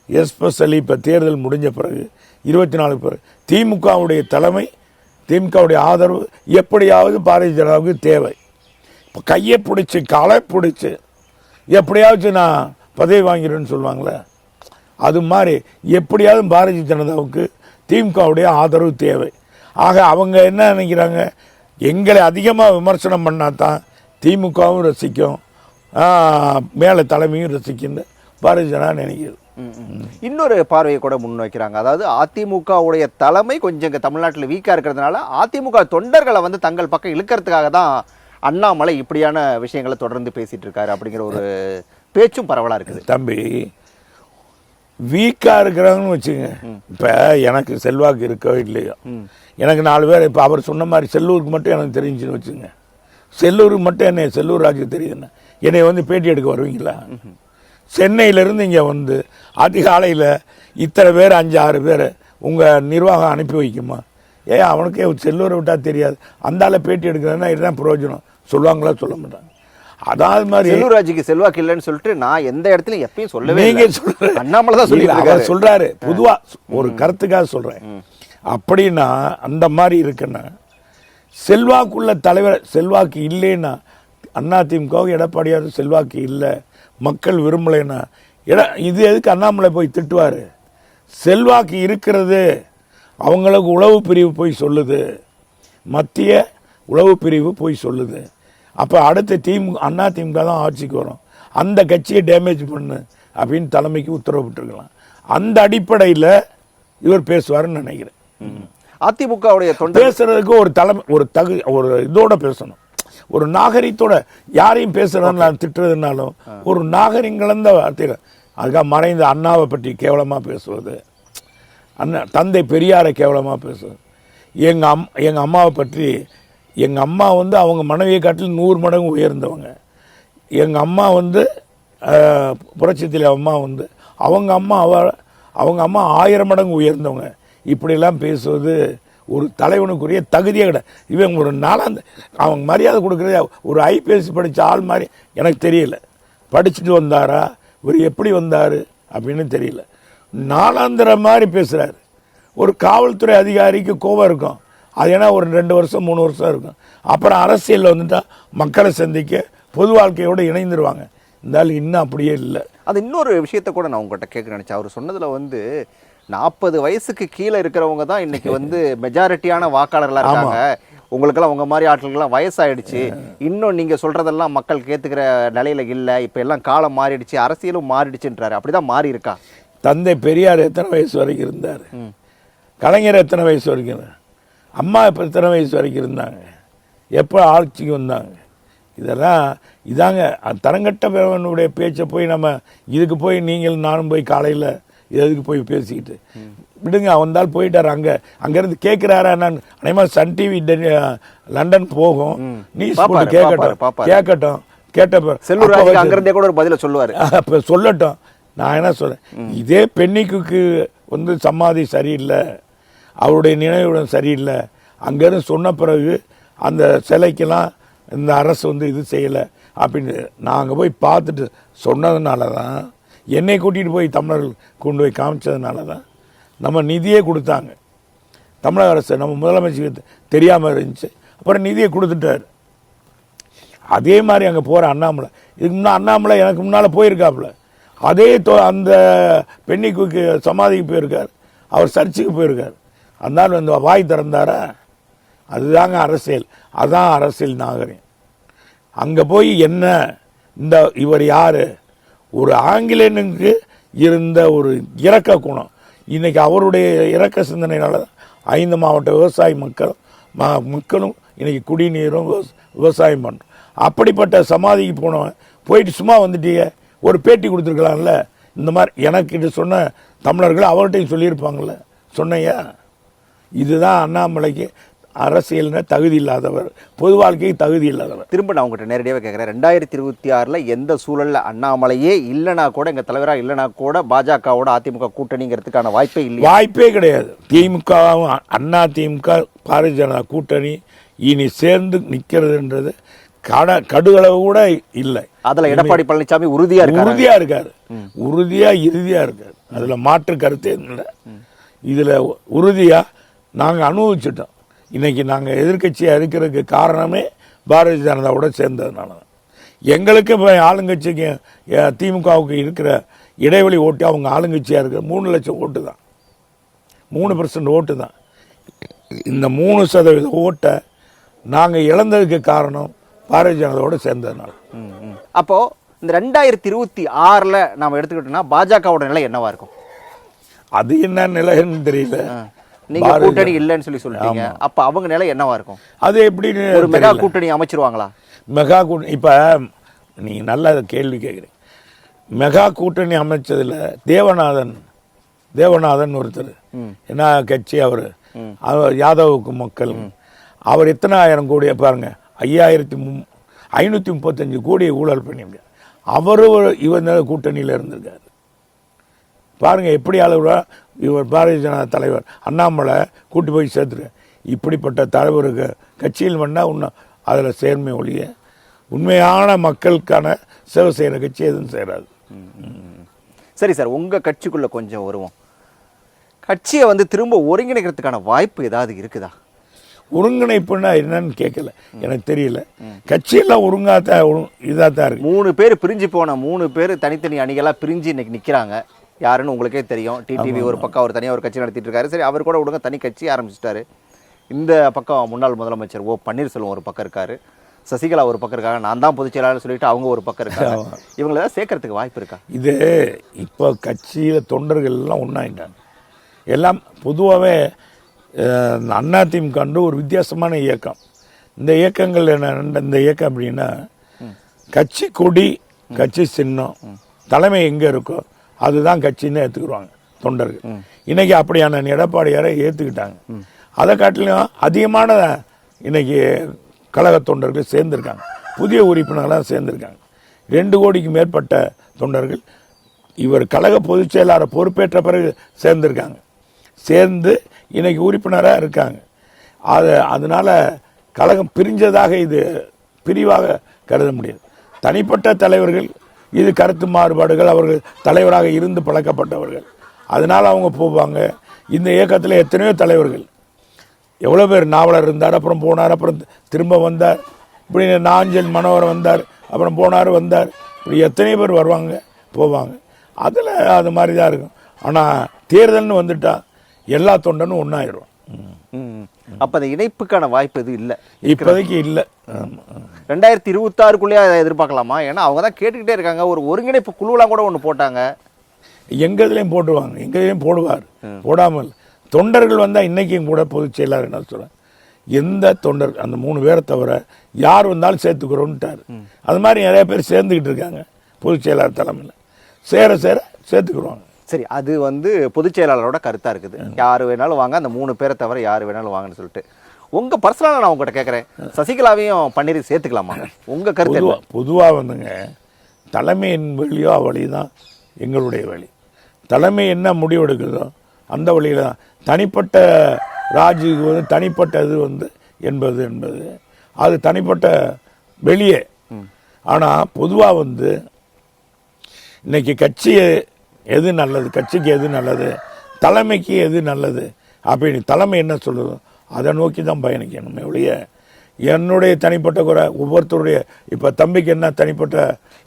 எஸ்பெஷலி இப்போ தேர்தல் முடிஞ்ச பிறகு 24 பிறகு திமுகவுடைய தலைமை, திமுகவுடைய ஆதரவு எப்படியாவது பாரதிய ஜனதாவுக்கு தேவை. இப்போ கையை பிடிச்சி காலை பிடிச்சி எப்படியாவது நான் பதவி வாங்கிறேன்னு சொல்லுவாங்களே, அது மாதிரி எப்படியாவது பாரதிய ஜனதாவுக்கு திமுகவுடைய ஆதரவு தேவை. ஆக அவங்க என்ன நினைக்கிறாங்க, எங்களை அதிகமாக விமர்சனம் பண்ணால் தான் திமுகவும் ரசிக்கும், மேலே தலைமையும் ரசிக்குன்னு பாரதிய ஜனதா நினைக்கிறது. இன்னொரு பார்வையை கூட முன் வைக்கிறாங்க. அதாவது அதிமுகவுடைய தலைமை கொஞ்சம் இங்கே தமிழ்நாட்டில் வீக்காக இருக்கிறதுனால அதிமுக தொண்டர்களை வந்து தங்கள் பக்கம் இழுக்கிறதுக்காக தான் அண்ணாமலை இப்படியான விஷயங்களை தொடர்ந்து பேசிட்டு இருக்காரு அப்படிங்கிற ஒரு பேச்சும் பரவலாக இருக்குது. தம்பி, வீக்காக இருக்கிறாங்கன்னு வச்சுங்க, இப்போ எனக்கு செல்வாக்கு இருக்கோ இல்லையோ, எனக்கு 4 பேர் இப்போ அவர் சொன்ன மாதிரி செல்லூருக்கு மட்டும் எனக்கு தெரிஞ்சுன்னு வச்சுங்க, செல்லூருக்கு மட்டும் என்ன செல்லூர் ராஜு தெரியுதுண்ணா, என்னை வந்து பேட்டி எடுக்க வருவீங்களா? சென்னையிலேருந்து இங்கே வந்து அதிகாலையில் இத்தனை பேர் 5-6 பேர் உங்கள் நிர்வாகம் அனுப்பி வைக்குமா? ஏன் அவனுக்கே செல்லூரை விட்டால் தெரியாது, அந்தால பேட்டி எடுக்கிறதுனா இதுதான் பிரயோஜனம் சொல்லுவாங்களா? சொல்ல மாட்டாங்க. அதாவது மாதிரி செல்லூர் ராஜுக்கு செல்வாக்கு இல்லைன்னு சொல்லிட்டு நான் எந்த இடத்துலையும் எப்பயும் சொல்லவே இல்லை. அண்ணாமலை தான் சொல்லி அவர் சொல்றாரு, பொதுவா ஒரு கருத்துக்காக சொல்றேன். அப்படின்னா அந்த மாதிரி இருக்குன்னா செல்வாக்குள்ள தலைவர் செல்வாக்கு இல்லைன்னா அதிமுக எடப்பாடியார் செல்வாக்கு இல்லை, மக்கள் விரும்பலைன்னா இது எதுக்கு அண்ணாமலை போய் திட்டுவாரு? செல்வாக்கு இருக்கிறது அவங்களுக்கு உளவு பிரிவு போய் சொல்லுது, மத்திய உளவு பிரிவு போய் சொல்லுது. அப்போ அடுத்த அதிமுக தான் ஆட்சிக்கு வரும், அந்த கட்சியை டேமேஜ் பண்ணு அப்படின்னு தலைமைக்கு உத்தரவிட்டுருக்கலாம். அந்த அடிப்படையில் இவர் பேசுவார்னு நினைக்கிறேன். அதிமுகவுடைய பேசுறதுக்கு ஒரு தலைமை ஒரு இதோட பேசணும், ஒரு நாகரிகத்தோட. யாரையும் பேசுறதுன்னு நான் திட்டுறதுனாலும் ஒரு நாகரிகம் கலந்த வார்த்தைகள். அதுக்காக மறைந்த அண்ணாவை பற்றி கேவலமாக பேசுவது, தந்தை பெரியாரை கேவலமாக பேசுவது, எங்கள் அம்மாவை பற்றி, எங்கள் அம்மா வந்து அவங்க மனைவியை காட்டில் 100 மடங்கு உயர்ந்தவங்க, எங்கள் அம்மா வந்து புரட்சித்தில் அம்மா வந்து அவங்க அம்மா 1000 மடங்கு உயர்ந்தவங்க, இப்படிலாம் பேசுவது ஒரு தலைவனுக்குரிய தகுதியே கிடையாது. இவங்க ஒரு அவங்க மரியாதை கொடுக்குறது ஒரு ஐபிஎஸ் படித்த ஆள் மாதிரி எனக்கு தெரியல. படிச்சுட்டு வந்தாரா, இவர் எப்படி வந்தார் அப்படின்னு தெரியல. நாளாந்திர மாதிரி பேசுகிறாரு. ஒரு காவல்துறை அதிகாரிக்கு கோபம் இருக்கும், அது ஏன்னா ஒரு 2 வருஷம் 3 வருஷம் இருக்கும். அப்புறம் அரசியலில் வந்துட்டால் மக்களை சந்திக்க பொது வாழ்க்கையோடு இணைந்துருவாங்க. இந்த ஆள் இன்னும் அப்படியே இல்லை. அது இன்னொரு விஷயத்த கூட நான் உங்கள்கிட்ட கேட்க நினச்சேன். அவர் சொன்னதில் வந்து 40 வயசுக்கு கீழே இருக்கிறவங்க தான் இன்னைக்கு வந்து மெஜாரிட்டியான வாக்காளர்களாக இருக்காங்க. உங்களுக்கெல்லாம் உங்கள் மாதிரி ஆட்களுக்கெல்லாம் வயசாயிடுச்சு, இன்னும் நீங்கள் சொல்கிறதெல்லாம் மக்கள் கேட்டுக்கிற நிலையில் இல்லை, இப்போ எல்லாம் காலம் மாறிடுச்சு, அரசியலும் மாறிடுச்சுன்றாரு. அப்படி தான் மாறி இருக்கா? தந்தை பெரியார் எத்தனை வயசு வரைக்கும் இருந்தார்? கலைஞர் எத்தனை வயசு வரைக்கும்? அம்மா இப்போ எத்தனை வயசு வரைக்கும் இருந்தாங்க? எப்போ ஆட்சிக்கு வந்தாங்க? இதெல்லாம் இதாங்க தரங்கட்ட பிறவனுடைய பேச்சை போய் நம்ம இதுக்கு போய் நீங்கள் நானும் போய் காலையில் எதுக்கு போய் பேசிக்கிட்டு விடுங்க. வந்தால் போயிட்டார். அங்கேருந்து கேட்குறாரா? நான் அனைவரும் சன் டிவி லண்டன் போகும், நியூஸ் போட்டு கேட்கட்டும். கேட்ட செல்லூர் அங்கிருந்தே கூட ஒரு பதில சொல்லுவார். அப்போ சொல்லட்டும். நான் என்ன சொல்கிறேன், இதே பெண்ணிக்கு வந்து சமாதி சரியில்லை, அவருடைய நினைவுடன் சரியில்லை, அங்கேருந்து சொன்ன பிறகு அந்த சிலைக்கெல்லாம் இந்த அரசு வந்து இது செய்யலை அப்படின்னு நாங்கள் போய் பார்த்துட்டு சொன்னதுனால தான், என்னை கூட்டிகிட்டு போய் தமிழர்கள் கொண்டு போய் காமிச்சதுனால தான் நம்ம நிதியே கொடுத்தாங்க. தமிழக அரசு நம்ம முதலமைச்சருக்கு தெரியாமல் இருந்துச்சு, அப்புறம் நிதியை கொடுத்துட்டார். அதே மாதிரி அங்கே போகிற அண்ணாமலை, இதுக்கு முன்னே அண்ணாமலை எனக்கு முன்னால் போயிருக்காப்புல, அதே அந்த பெண்ணிக்கு சமாதிக்கு போயிருக்கார், அவர் சர்ச்சுக்கு போயிருக்கார். அதனால இந்த வாய் திறந்தாரா? அதுதாங்க அரசியல், அதுதான் அரசியல் நாகரிகம். அங்கே போய் என்ன இந்த இவர் யார்? ஒரு ஆங்கிலேயனுக்கு இருந்த ஒரு இரக்க குணம் இன்னைக்கு அவருடைய இரக்க சிந்தனையினால 5 மாவட்ட விவசாய மக்களும் இன்னைக்கு குடிநீரும் விவசாயம் பண்ணுறோம். அப்படிப்பட்ட சமாதிக்கு போனவன் போயிட்டு சும்மா வந்துட்டீங்க, ஒரு பேட்டி கொடுத்துருக்கலாம்ல. இந்த மாதிரி எனக்கு இது சொன்ன தமிழர்கள் அவர்கிட்டையும் சொல்லியிருப்பாங்கள்ல, சொன்னையா? இதுதான் அண்ணாமலைக்கு அரசியல்னா தகுதி இல்லாதவர், பொது வாழ்க்கைக்கு தகுதி இல்லாதவர். திரும்ப நான் உங்கள்கிட்ட நேரடியாக கேட்குறேன், 2026 எந்த சூழலில் அண்ணாமலையே இல்லைனா கூட, எங்கள் தலைவராக இல்லைனா கூட பாஜகவோட அதிமுக கூட்டணிங்கிறதுக்கான வாய்ப்பே இல்லை? வாய்ப்பே கிடையாது. திமுகவும் அண்ணா திமுக பாரதிய ஜனதா கூட்டணி இனி சேர்ந்து நிற்கிறதுன்றது கடுகளவு கூட இல்லை. அதில் எடப்பாடி பழனிசாமி உறுதியாக இருக்காரு, இறுதியாக இருக்காரு. அதில் மாற்று கருத்தே இல்லை. இதில் உறுதியாக நாங்கள் அனுபவிச்சிட்டோம். இன்றைக்கி நாங்கள் எதிர்கட்சியாக இருக்கிறதுக்கு காரணமே பாரதிய ஜனதாவோட சேர்ந்ததுனால தான். எங்களுக்கு இப்போ ஆளுங்கட்சிக்கு திமுகவுக்கு இருக்கிற இடைவெளி ஓட்டு அவங்க ஆளுங்கட்சியாக இருக்கிற 3 லட்சம் ஓட்டு தான், 3% ஓட்டு தான். இந்த 3% ஓட்டை நாங்கள் இழந்ததுக்கு காரணம் பாரதிய ஜனதாவோட சேர்ந்ததுனால. அப்போது இந்த 2026 நாம் எடுத்துக்கிட்டோம்னா பாஜகவோட நிலை என்னவா இருக்கும்? அது என்ன நிலைன்னு தெரியல. நீங்க கூட்டணி இல்லைன்னு சொல்லிட்டீங்க, அப்ப அவங்க நிலை என்னவா இருக்கும்? அது எப்படி ஒரு மெகா கூட்டணி அமைச்சிருவாங்களா? மெகா கூட்டணி இப்ப நீங்க நல்ல கேள்வி கேட்குறீங்க. மெகா கூட்டணி அமைச்சதுல தேவநாதன் ஒருத்தர், என்ன கட்சி அவர் யாதவுக்கு மக்கள், அவர் எத்தனை ஆயிரம் கோடியை பாருங்க, 5535 கோடியை ஊழல் பண்ணியிருக்கார். அவரும் இவர் கூட்டணியில் இருந்திருக்காரு. பாருங்க எப்படி அளவுல இவர் பாரதிய ஜனதா தலைவர் அண்ணாமலை கூட்டி போய் சேர்த்துருக்க. இப்படிப்பட்ட தலைவருக்கு கட்சியில் வேணால் இன்னும் அதில் சேர்மை ஒழிய உண்மையான மக்களுக்கான சேவை செய்கிற கட்சி எதுவும் செய்கிறாது. சரி சார், உங்கள் கட்சிக்குள்ளே கொஞ்சம் வருவோம். கட்சியை வந்து திரும்ப ஒருங்கிணைக்கிறதுக்கான வாய்ப்பு ஏதாவது இருக்குதா? ஒருங்கிணைப்புன்னா என்னன்னு கேட்கல, எனக்கு தெரியல. கட்சியெல்லாம் இதாக தான் இருக்கு. 3 பேர் பிரிஞ்சு போன 3 பேர் தனித்தனி அணிகளாக பிரிஞ்சு இன்னைக்கு நிற்கிறாங்க. யாருன்னு உங்களுக்கே தெரியும். டிடிவி ஒரு பக்கம் அவர் தனியாக ஒரு கட்சி நடத்திட்டு இருக்காரு. சரி, அவர் கூட விடுங்க, தனி கட்சி ஆரம்பிச்சிட்டாரு. இந்த பக்கம் முன்னாள் முதலமைச்சர் ஓ பன்னீர்செல்வம் ஒரு பக்கம் இருக்காரு, சசிகலா ஒரு பக்கம் இருக்காங்க, நான் தான் பொதுச் செயலாளர் சொல்லிட்டு அவங்க ஒரு பக்கம் இருக்காங்க. இவங்களை ஏதாவது சேர்க்கறதுக்கு வாய்ப்பு இருக்கா? இது இப்போ கட்சியில் தொண்டர்கள் எல்லாம் ஒன்றாயிட்டாங்க. எல்லாம் பொதுவாகவே அதிமுக ஒரு வித்தியாசமான இயக்கம். இந்த இயக்கங்கள் என்ன, இந்த இயக்கம் அப்படின்னா கட்சி கொடி, கட்சி சின்னம், தலைமை எங்கே இருக்கோ அதுதான் கட்சின்னு ஏற்றுக்குருவாங்க தொண்டர்கள். இன்னைக்கு அப்படியான எடப்பாடியாரை ஏற்றுக்கிட்டாங்க. அதை காட்டிலும் அதிகமான இன்னைக்கு கழக தொண்டர்கள் சேர்ந்துருக்காங்க, புதிய உறுப்பினர்களாக சேர்ந்துருக்காங்க. 2 கோடிக்கு மேற்பட்ட தொண்டர்கள் இவர் கழக பொதுச் செயலாளர் பொறுப்பேற்ற பிறகு சேர்ந்துருக்காங்க. சேர்ந்து இன்னைக்கு உறுப்பினராக இருக்காங்க. அதனால கழகம் பிரிஞ்சதாக இது பிரிவாக கருத முடியாது. தனிப்பட்ட தலைவர்கள், இது கருத்து மாறுபாடுகள், அவர்கள் தலைவராக இருந்து பழக்கப்பட்டவர்கள், அதனால் அவங்க போவாங்க. இந்த இயக்கத்தில் எத்தனையோ தலைவர்கள் எவ்வளோ பேர் நாவலர் இருந்தார், அப்புறம் போனார், அப்புறம் திரும்ப வந்தார். இப்படி நாஞ்சல் மனோகர் வந்தார், அப்புறம் போனார் வந்தார். இப்படி எத்தனை பேர் வருவாங்க போவாங்க. அதில் அது மாதிரி தான் இருக்கும். ஆனால் தேர்தல்னு வந்துட்டா எல்லா தொண்டனும் ஒன்றாயிரும். அப்போ அந்த இணைப்புக்கான வாய்ப்பு எதுவும் இல்லை இப்போதைக்கு இல்லை. 2026க்குள்ளேயே அதை எதிர்பார்க்கலாமா? ஏன்னா அவங்க தான் கேட்டுக்கிட்டே இருக்காங்க. ஒரு ஒருங்கிணைப்பு குழுவெல்லாம் கூட ஒன்று போட்டாங்க. எங்கள் இதுலேயும் போட்டுவாங்க, எங்கள் இதுலேயும் போடுவார், போடாமல். தொண்டர்கள் வந்தால் இன்றைக்கும் கூட பொதுச் செயலாளர் என்ன சொல்கிறேன், எந்த தொண்டர் அந்த 3 பேரை தவிர யார் வந்தாலும் சேர்த்துக்கிறோன்ட்டார். அது மாதிரி நிறைய பேர் சேர்ந்துக்கிட்டு இருக்காங்க பொதுச் செயலாளர் தலைமையில். சேர சேர்த்துக்குருவாங்க. சரி, அது வந்து பொதுச் செயலாளரோட கருத்தாக இருக்குது. யார் வேணாலும் வாங்க, அந்த 3 பேரை தவிர யார் வேணாலும் வாங்கன்னு சொல்லிட்டு. உங்கள் பர்சனலாக நான் உங்கள்கிட்ட கேட்குறேன், சசிகலாவையும் பன்னீர் சேர்த்துக்கலாமா? உங்கள் கருத்து பொதுவாக வந்துங்க, தலைமையின் வழியோ வழி தான் எங்களுடைய வழி. தலைமை என்ன முடிவு எடுக்குதோ அந்த வழியில் தான். தனிப்பட்ட ராஜுக்கு வந்து தனிப்பட்டது வந்து என்பது அது தனிப்பட்ட வெளியே. ஆனால் பொதுவாக வந்து இன்னைக்கு கட்சி எது நல்லது, கட்சிக்கு எது நல்லது, தலைமைக்கு எது நல்லது அப்படின்னு தலைமை என்ன சொல்லுதோ அதை நோக்கி தான் பயணிக்கணுமே ஒழிய என்னுடைய தனிப்பட்ட குறை ஒவ்வொருத்தருடைய. இப்போ தம்பிக்கு என்ன தனிப்பட்ட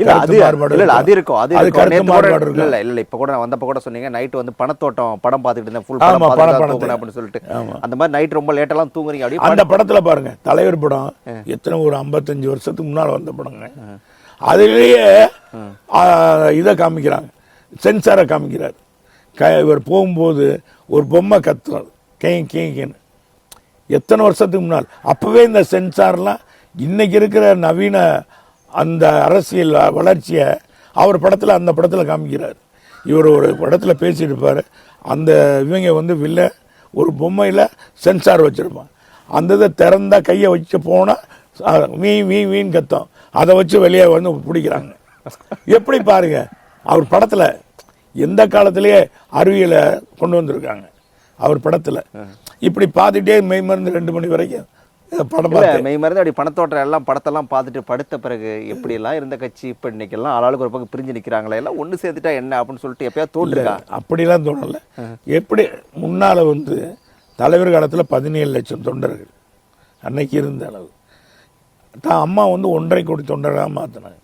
மாறுபாடு அது இருக்கும். அது கருத்து மாறுபாடு இருக்கு. இல்லை இப்போ கூட வந்தப்போ கூட சொன்னீங்க, நைட்டு வந்து பணத்தோட்டம் படம் பார்த்துட்டு இருந்தேன், ஃபுல் படம் அப்படின்னு சொல்லிட்டு. அந்த மாதிரி நைட் ரொம்ப லேட்டெல்லாம் தூங்குறீங்க. அப்படியே அந்த படத்துல பாருங்க, தலைவர் படம் எத்தனை ஒரு 55 வருஷத்துக்கு முன்னால் வந்த படங்க. அதுலேயே இதை காமிக்கிறாங்க, சென்சாரை காமிக்கிறார். இவர் போகும்போது ஒரு பொம்மை கத்துறாரு, கேன்னு. எத்தனை வருஷத்துக்கு முன்னால். அப்போவே இந்த சென்சார்லாம் இன்னைக்கு இருக்கிற நவீன அந்த அரசியல் வளர்ச்சியை அவர் படத்தில் அந்த படத்தில் காமிக்கிறார். இவர் ஒரு படத்தில் பேசிட்டு இருப்பார், அந்த இவங்க வந்து வில்ல ஒரு பொம்மையில் சென்சார் வச்சுருப்பான். அந்த இதை திறந்தா கையை வச்சு போனால் வீண் கத்தம், அதை வச்சு வெளியே வந்து பிடிக்கிறாங்க. எப்படி பாருங்க, அவர் படத்தில் எந்த காலத்திலேயே அறிவியலை கொண்டு வந்திருக்காங்க அவர் படத்தில். இப்படி பார்த்துட்டே மெய்மருந்து 2 மணி வரைக்கும் படம் மெய்மருந்து அப்படி பணத்தோட்டம் எல்லாம் படத்தெல்லாம் பார்த்துட்டு படுத்த பிறகு எப்படியெல்லாம் இருந்த கட்சி இப்போ இன்னைக்கெல்லாம் ஆளாளுக்கு ஒரு பக்கம் பிரிஞ்சு நிற்கிறாங்களே, எல்லாம் ஒன்று சேர்த்துட்டா என்ன அப்படின்னு சொல்லிட்டு எப்பயாவது தோன்றுக்கா? அப்படிலாம் தோணலை. எப்படி முன்னால் வந்து தலைவர் காலத்தில் 17 லட்சம் தொண்டர்கள் அன்னைக்கு இருந்த அளவு தான் அம்மா வந்து 1.5 கோடி தொண்டராக மாற்றினாங்க.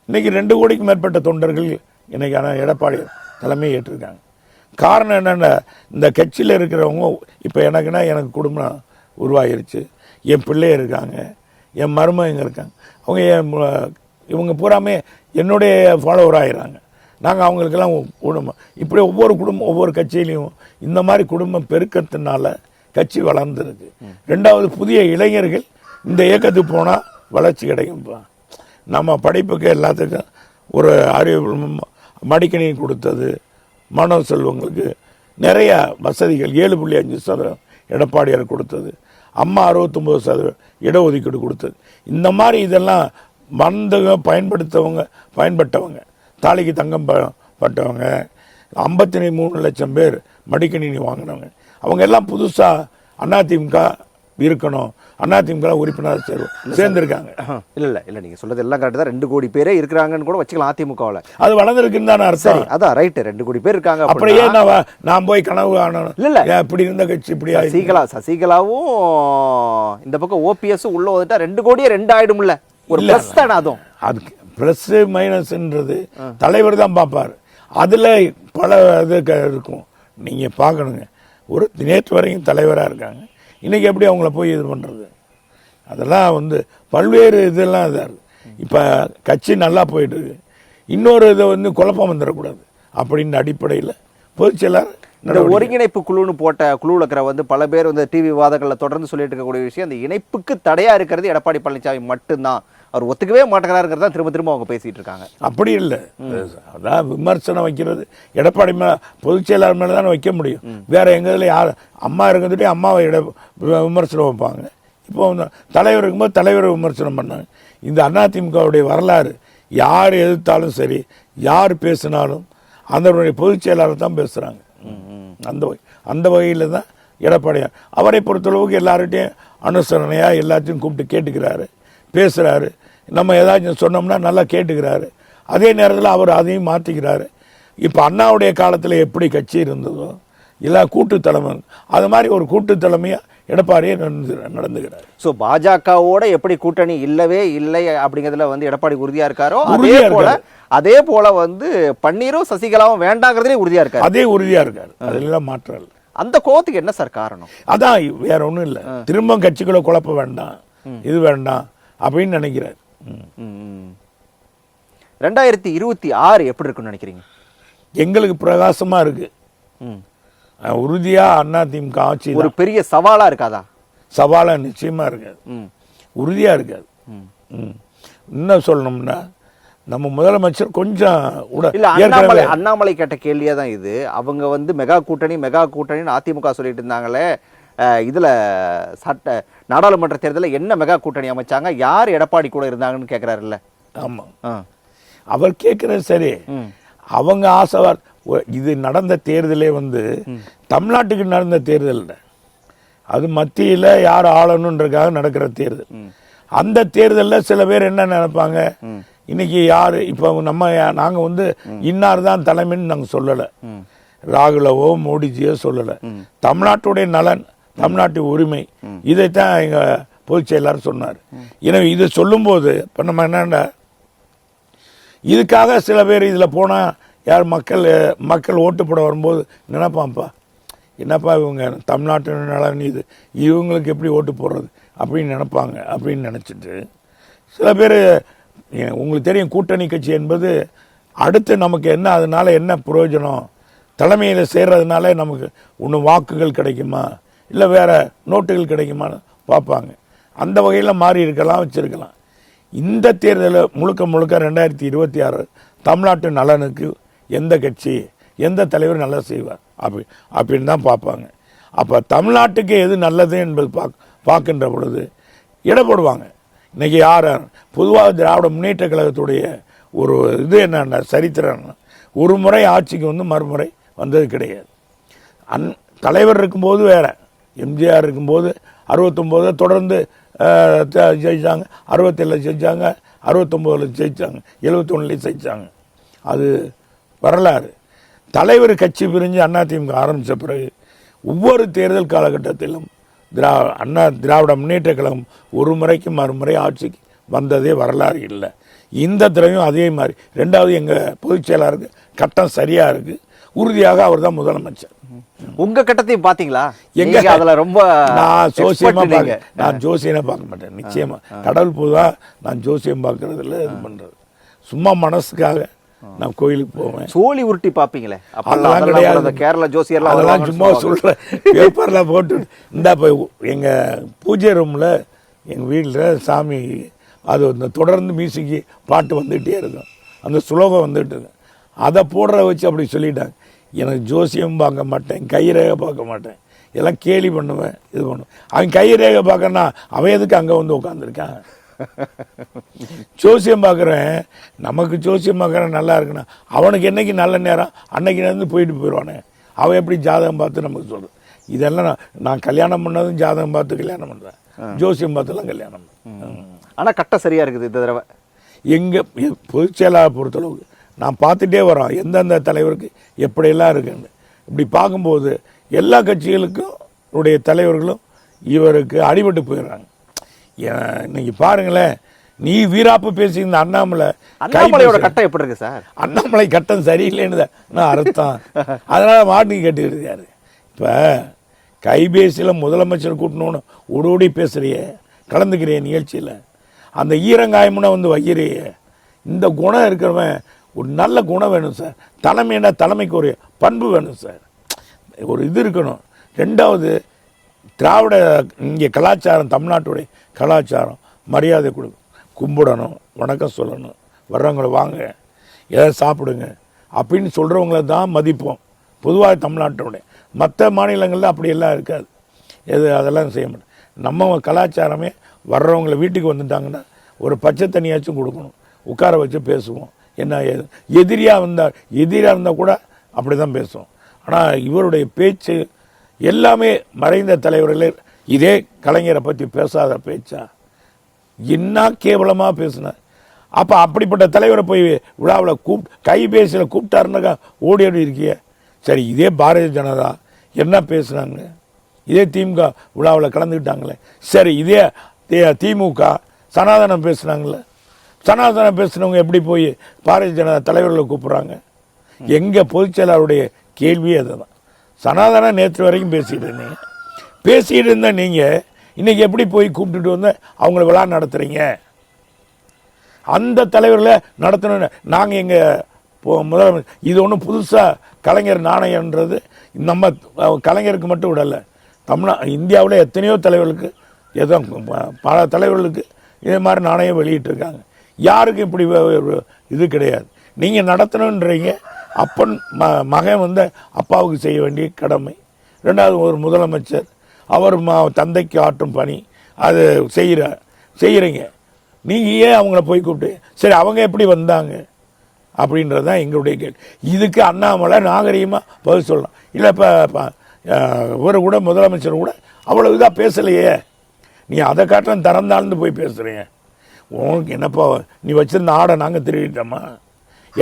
இன்னைக்கு 2 கோடிக்கு மேற்பட்ட தொண்டர்கள் இன்னைக்கான எடப்பாடி தலைமையை ஏற்றிருக்காங்க. காரணம் என்னென்ன, இந்த கட்சியில் இருக்கிறவங்க இப்போ எனக்கு குடும்பம் உருவாகிருச்சு, என் பிள்ளைய இருக்காங்க, என் மருமகங்க இருக்காங்க, அவங்க இவங்க பூராமே என்னுடைய ஃபாலோவர் ஆகிறாங்க. நாங்கள் அவங்களுக்கெல்லாம் குடும்பம். இப்படி ஒவ்வொரு குடும்பம் ஒவ்வொரு கட்சியிலையும் இந்த மாதிரி குடும்பம் பெருக்கத்தினால கட்சி வளர்ந்துருக்கு. 2வது புதிய இளைஞர்கள் இந்த இயக்கத்துக்கு போனால் வளர்ச்சி கிடைக்கும்ப்பா. நம்ம படிப்புக்கு எல்லாத்துக்கும் ஒரு அறிவு மடிக்கணி கொடுத்தது, மாணவ செல்வங்களுக்கு நிறைய வசதிகள் 7.5% எடப்பாடியார் கொடுத்தது, அம்மா 69% இடஒதுக்கீடு கொடுத்தது. இந்த மாதிரி இதெல்லாம் வந்தவங்க பயன்பட்டவங்க தாலிக்கு தங்கம் பட்டவங்க 53 லட்சம் பேர் மடிக்கணினி வாங்கினவங்க. அவங்க எல்லாம் புதுசாக அதிமுக இருக்கணும், அதிமுக உறுப்பினர் சேர்ந்திருக்காங்க. இல்லை நீங்கள் சொல்றது எல்லாம் கரெக்ட் தான். 2 கோடி பேரே இருக்கிறாங்கன்னு கூட வச்சுக்கலாம் அதிமுகவில். அது வளர்ந்துருக்குன்னு தானே அர்த்தம். அதான் ரைட்டு, 2 கோடி பேர் இருக்காங்க. அப்படியே நான் போய் கனவு காணணும். இல்லை இப்படி இருந்த கட்சி இப்படி சசிகலாவும் இந்த பக்கம் ஓபிஎஸ் உள்ள வந்துட்டா 2 கோடியே 2 ஆயிடும்ல. ஒரு பிளஸ் தானே அதுவும். அதுக்கு பிளஸ் மைனஸ்ன்றது தலைவர் தான் பார்ப்பார். அதில் பல இது இருக்கும், நீங்கள் பார்க்கணுங்க. ஒரு நேற்று வரைக்கும் தலைவராக இருக்காங்க, இன்றைக்கி எப்படி அவங்கள போய் இது பண்ணுறது? அதெல்லாம் வந்து பல்வேறு இதெல்லாம் இதாக இருக்குது. இப்போ கட்சி நல்லா போயிட்டுருக்கு, இன்னொரு இதை வந்து குழப்பம் வந்துடக்கூடாது அப்படின்ற அடிப்படையில் பொதுச் செயலாளர் இந்த ஒருங்கிணைப்பு குழுன்னு போட்ட குழுவில் இருக்கிற வந்து பல பேர் வந்து டிவி விவாதங்களில் தொடர்ந்து சொல்லிட்டு இருக்கக்கூடிய விஷயம், அந்த இணைப்புக்கு தடையாக இருக்கிறது எடப்பாடி பழனிசாமி மட்டும்தான். அவர் ஒத்துக்கவே மாட்டேங்கிறாருங்கிறதா திரும்ப அவங்க பேசிட்டு இருக்காங்க. அப்படி இல்லை, அதான் விமர்சனம் வைக்கிறது எடப்பாடி மேலே பொதுச் செயலாளர் மேலே தானே வைக்க முடியும். வேற எங்கள் யார் அம்மா இருந்துட்டு அம்மாவை விமர்சனம் வைப்பாங்க. இப்போ தலைவர் இருக்கும்போது தலைவரை விமர்சனம் பண்ணாங்க. இந்த அதிமுகவுடைய வரலாறு யார் எதிர்த்தாலும் சரி, யார் பேசினாலும் அதனுடைய பொதுச் செயலாளர் தான் பேசுகிறாங்க. அந்த வகையில் தான் எடப்பாடியார் அவரை பொறுத்தளவுக்கு எல்லார்கிட்டையும் அனுசரணையாக எல்லாத்தையும் கூப்பிட்டு கேட்டுக்கிறாரு, பேசுகிறாரு. நம்ம ஏதாச்சும் சொன்னோம்னா நல்லா கேட்டுக்கிறாரு. அதே நேரத்தில் அவர் அதையும் மாற்றிக்கிறாரு. இப்போ அண்ணாவுடைய காலத்தில் எப்படி கட்சி இருந்ததோ இல்லை கூட்டு தலைமை, அது மாதிரி ஒரு கூட்டு தலைமையாக எடப்பாடியே நடந்துக்கிறார். ஸோ பாஜகவோட எப்படி கூட்டணி இல்லவே இல்லை அப்படிங்கிறதுல வந்து எடப்பாடி உறுதியா இருக்காரோ அதே போல வந்து பன்னீரும் சசிகலாவும் வேண்டாங்கிறதுலே உறுதியா இருக்காரு. அதே உறுதியா இருக்காரு, அதெல்லாம் மாற்றம் இல்லை. அந்த கோவத்துக்கு என்ன சார் காரணம்? அதான், வேற ஒன்றும் இல்லை. திரும்ப கட்சிகளை குழப்ப வேண்டாம், இது வேண்டாம் அப்படின்னு நினைக்கிறார். 2026 எப்படி இருக்குன்னு நினைக்கிறீங்க? எங்களுக்கு பிரகாசமா இருக்கு. உறுதியா அதிமுக ஆட்சி ஒரு பெரிய சவாலா இருக்காதா? சவாலா நிச்சயமா இருக்காது, உறுதியா இருக்காது. இன்னும் சொல்லணும்னா நம்ம முதலமைச்சர் கொஞ்சம் அண்ணாமலை கேட்ட கேள்வியே தான் இது. அவங்க வந்து மெகா கூட்டணின்னு அதிமுக சொல்லிட்டு இருந்தாங்களே, இதுல நாடாளுமன்ற தேர்தலில் என்ன மெகா கூட்டணி அமைச்சாங்க, யார் எடப்பாடி கூட இருந்தாங்கன்னு கேட்கிறாருல்ல. ஆமா, அவர் கேட்கறது சரி. அவங்க ஆசைவார். இது நடந்த தேர்தலே வந்து தமிழ்நாட்டுக்கு நடந்த தேர்தல், அது மத்தியில் யார் ஆளணுன்றதுக்காக நடக்கிற தேர்தல். அந்த தேர்தலில் சில பேர் என்ன நினைப்பாங்க, இன்னைக்கு யாரு இப்போ நாங்க வந்து இன்னார் தான் தலைமைன்னு நாங்க சொல்லலை, ராகுலவோ மோடிஜியோ சொல்லலை. தமிழ்நாட்டுடைய நலன், தமிழ்நாட்டு உரிமை, இதைத்தான் எங்க பொதுச் செயலாளர் சொன்னார். எனவே இதை சொல்லும்போது இப்போ நம்ம என்னன்னா, இதுக்காக சில பேர் இதில் போனால் யார் மக்கள் ஓட்டு போட வரும்போது நினைப்பான்ப்பா, என்னப்பா இவங்க தமிழ்நாட்டு நலன், இது இவங்களுக்கு எப்படி ஓட்டு போடுறது அப்படின்னு நினைப்பாங்க. அப்படின்னு நினச்சிட்டு சில பேர், உங்களுக்கு தெரியும் கூட்டணி கட்சி என்பது அடுத்து நமக்கு என்ன, அதனால என்ன பிரயோஜனம், தலைமையில் சேர்றதுனால நமக்கு ஒன்று வாக்குகள் கிடைக்குமா இல்லை வேற நோட்டுகள் கிடைக்குமான்னு பார்ப்பாங்க. அந்த வகையில் மாறி இருக்கலாம், வச்சிருக்கலாம். இந்த தேர்தலில் முழுக்க 2026 தமிழ்நாட்டு நலனுக்கு எந்த கட்சி எந்த தலைவர் நல்லா செய்வார் அப்படின்னு தான் பார்ப்பாங்க. அப்போ தமிழ்நாட்டுக்கு எது நல்லது என்பது பார்க்கின்ற பொழுது இடப்படுவாங்க. இன்னைக்கு யார் பொதுவாக திராவிட முன்னேற்ற கழகத்துடைய ஒரு இது என்னன்னா, சரித்திரம், ஒரு முறை ஆட்சிக்கு வந்து மறுமுறை வந்தது கிடையாது. தலைவர் இருக்கும்போது வேற, எம்ஜிஆர் இருக்கும்போது 69 தொடர்ந்து ஜெயிச்சாங்க, 67 ஜெயிச்சாங்க, 69 ஜெயிச்சாங்க, 71 ஜெயிச்சாங்க. அது வரலாறு. தலைவர் கட்சி பிரிஞ்சு அதிமுக ஆரம்பித்த பிறகு ஒவ்வொரு தேர்தல் காலகட்டத்திலும் திராவிட முன்னேற்ற கழகம் ஒரு முறைக்கு மறுமுறை ஆட்சிக்கு வந்ததே வரலாறு இல்லை. இந்த தடவையும் அதே மாதிரி. ரெண்டாவது, எங்கள் பொதுச் செயலாளருக்கு கட்டம் சரியா இருக்கு, உறுதியாக அவர் தான் முதலமைச்சர். உங்க கட்டத்தையும் பாத்தீங்களா? எங்க அதுல ரொம்ப நான் ஜோசியனை பார்க்க மாட்டேன். நிச்சயமா கடவுள் பொதுவா நான் ஜோசியம் பார்க்கறது இல்லை, இது பண்றது சும்மா மனசுக்காக நான் கோயிலுக்கு போவேன். சோழி உருட்டி பாப்பீங்களே, அதெல்லாம் கிடையாது. கேரளா ஜோசியர்லாம் அதெல்லாம் சும்மா சொல்றேன், பேப்பர்ல போட்டு. இந்த எங்க பூஜை ரூம்ல எங்க வீட்டில் சாமி அது தொடர்ந்து மியூசிக்கு பாட்டு வந்துகிட்டே இருக்கும், அந்த சுலோகம் வந்துட்டு இருக்கு. அதை போடுற வச்சு அப்படி சொல்லிட்டாங்க. எனக்கு ஜோசியம் பார்க்க மாட்டேன், கைரேகை பார்க்க மாட்டேன், எல்லாம் கேலி பண்ணுவேன், இது பண்ணுவேன். அவன் கைரேகை பார்க்கறனா அவன் எதுக்கு அங்கே வந்து உட்காந்துருக்கான்? ஜோசியம் பார்க்குறேன், நமக்கு ஜோசியம் பார்க்குறேன் நல்லா இருக்குண்ணா, அவனுக்கு என்னைக்கு நல்ல நேரம் அன்னைக்கு இருந்து போயிட்டு போயிடுவானே, அவன் எப்படி ஜாதகம் பார்த்து நமக்கு சொல்கிறேன். இதெல்லாம் நான் கல்யாணம் பண்ணதும் ஜாதகம் பார்த்து கல்யாணம் பண்ணுறேன், ஜோசியம் பார்த்துலாம் கல்யாணம் பண்ணேன். ஆனால் கட்டம் சரியாக இருக்குது இந்த தடவை. எங்கள் பொதுச் செயலாளர் பொறுத்தளவுக்கு நான் பார்த்துட்டே வரோம் எந்தெந்த தலைவருக்கு எப்படியெல்லாம் இருக்குன்னு. இப்படி பார்க்கும்போது எல்லா கட்சிகளுக்கும் உடைய தலைவர்களும் இவருக்கு அடிபட்டு போயிடுறாங்க. இன்னைக்கு பாருங்களேன், நீ வீராப்பு பேசியிருந்த அண்ணாமலையோட கட்டம் எப்படி இருக்கு சார்? அண்ணாமலை கட்டம் சரியில்லைன்னு தான் அர்த்தம். அதனால மாட்டி கேட்டுக்கிட்டு இருக்காரு. இப்போ கைபேசியில் முதலமைச்சர் கூட்டணும்னு ஓடி பேசுறிய, கலந்துக்கிறிய நிகழ்ச்சியில், அந்த ஈரங்காயமுனை வந்து வைக்கிறிய, இந்த குணம் இருக்கிறவன் ஒரு நல்ல குணம் வேணும் சார். தலைமைன்னா தலைமைக்கு ஒரு பண்பு வேணும் சார், ஒரு இது இருக்கணும். ரெண்டாவது, திராவிட இங்கே கலாச்சாரம், தமிழ்நாட்டுடைய கலாச்சாரம், மரியாதை கும்பிடணும், வணக்கம் சொல்லணும், வர்றவங்களை வாங்க ஏதாவது சாப்பிடுங்க அப்படின்னு சொல்கிறவங்கள தான் மதிப்போம். பொதுவாக தமிழ்நாட்டுடைய மற்ற மாநிலங்களில் அப்படியெல்லாம் இருக்காது. அதெல்லாம் செய்ய மாட்டேன். நம்ம கலாச்சாரமே வர்றவங்களை வீட்டுக்கு வந்துட்டாங்கன்னா ஒரு பச்சை தண்ணியாச்சும் கொடுக்கணும், உட்கார வச்சு பேசுவோம். என்ன எதிரியாக இருந்தால் கூட அப்படி தான் பேசுவோம். ஆனால் இவருடைய பேச்சு எல்லாமே மறைந்த தலைவர்களே இதே கலைஞரை பற்றி பேசாத பேச்சா, என்ன கேவலமாக பேசினார். அப்போ அப்படிப்பட்ட தலைவரை போய் விழாவில் கைபேசியில் கூப்பிட்டாருன்னாக்கா ஓடி இருக்கிய. சரி, இதே பாரதிய ஜனதா என்ன பேசுனாங்க? இதே திமுக விழாவில் கலந்துக்கிட்டாங்களே. சரி, இதே திமுக சனாதனம் பேசுனாங்களே. சனாதனம் பேசுனவங்க எப்படி போய் பாரதிய ஜனதா தலைவர்களை கூப்பிட்றாங்க? எங்கள் பொதுச்செயலாளருடைய கேள்வியே அதுதான். சனாதனம் நேற்று வரைக்கும் பேசிகிட்டு இருந்த நீங்கள் இன்றைக்கி எப்படி போய் கூப்பிட்டுட்டு வந்து அவங்கள விழா நடத்துகிறீங்க? அந்த தலைவர்களை நடத்தணும்னு நாங்கள் எங்கள் முதலமைச்சர் இது ஒன்றும் புதுசாக கலைஞர் நாணயன்றது நம்ம கலைஞருக்கு மட்டும் விடலை. இந்தியாவில் எத்தனையோ தலைவர்களுக்கு ஏதோ பல தலைவர்களுக்கு இதே மாதிரி நாணயம் வெளியிட்டிருக்காங்க. யாருக்கும் இப்படி இது கிடையாது. நீங்கள் நடத்தணுன்றீங்க. அப்பன் மகன் வந்து அப்பாவுக்கு செய்ய வேண்டிய கடமை. ரெண்டாவது ஒரு முதலமைச்சர் அவர் தந்தைக்கு ஆற்றும் பணி அது செய்கிறீங்க. நீங்கள் ஏன் அவங்கள போய் கூப்பிட்டு சரி அவங்க எப்படி வந்தாங்க அப்படின்றது தான் எங்களுடைய கேள்வி. இதுக்கு அண்ணாமலை நாகரிகமாக பதில் சொல்லலாம். இல்லை இப்போ இவர் கூட முதலமைச்சர் கூட அவ்வளோ இதாக பேசலையே. நீ அதை காட்டிலும் திறந்தாழ்ந்து போய் பேசுகிறீங்க. உனக்கு என்னப்பா நீ வச்சுருந்த ஆடை நாங்கள் திருடிட்டோமா?